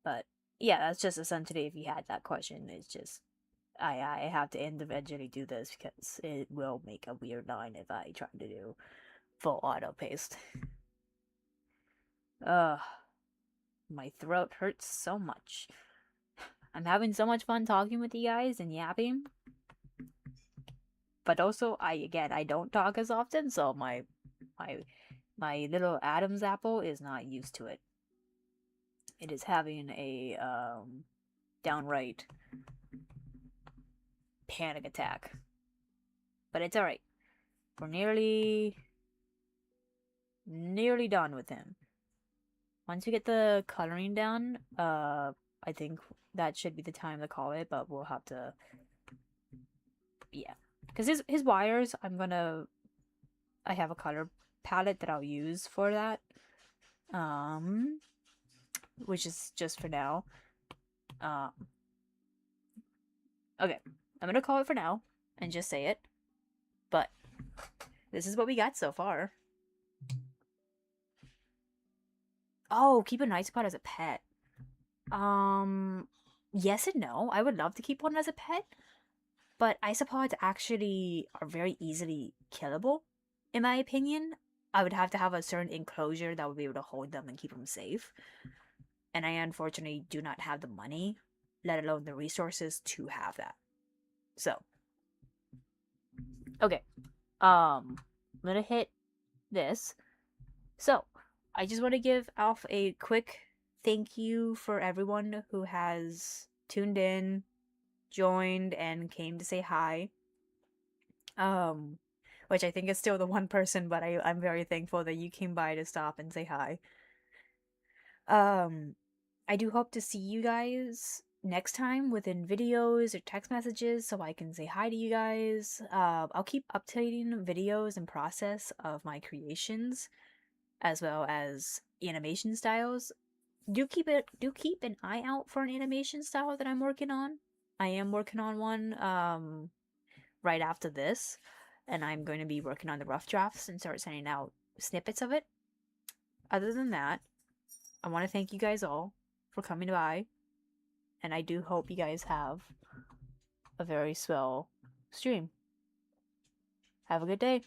But yeah, that's just essentially if you had that question. It's just I have to individually do this because it will make a weird line if I try to do full auto paste. Ugh, my throat hurts so much. I'm having so much fun talking with you guys and yapping. But also, I don't talk as often, so my little Adam's apple is not used to it. It is having a downright panic attack. But it's alright. We're nearly done with him. Once we get the coloring down, I think that should be the time to call it, but we'll have to yeah. Because his wires, I have a color palette that I'll use for that. Which is just for now. Okay. I'm gonna call it for now and just say it. But this is what we got so far. Oh, keep a nice pet as a pet. Yes and no. I would love to keep one as a pet. But isopods actually are very easily killable, in my opinion. I would have to have a certain enclosure that would be able to hold them and keep them safe. And I unfortunately do not have the money, let alone the resources to have that. So, okay. I'm gonna hit this. So, I just want to give Alf a quick thank you for everyone who has tuned in, joined, and came to say hi. Which I think is still the one person, but I'm very thankful that you came by to stop and say hi. I do hope to see you guys next time within videos or text messages so I can say hi to you guys. I'll keep updating videos and process of my creations as well as animation styles. Do keep an eye out for an animation style that I'm working on. I am working on one right after this, and I'm going to be working on the rough drafts and start sending out snippets of it. Other than that, I want to thank you guys all for coming by. And I do hope you guys have a very swell stream. Have a good day.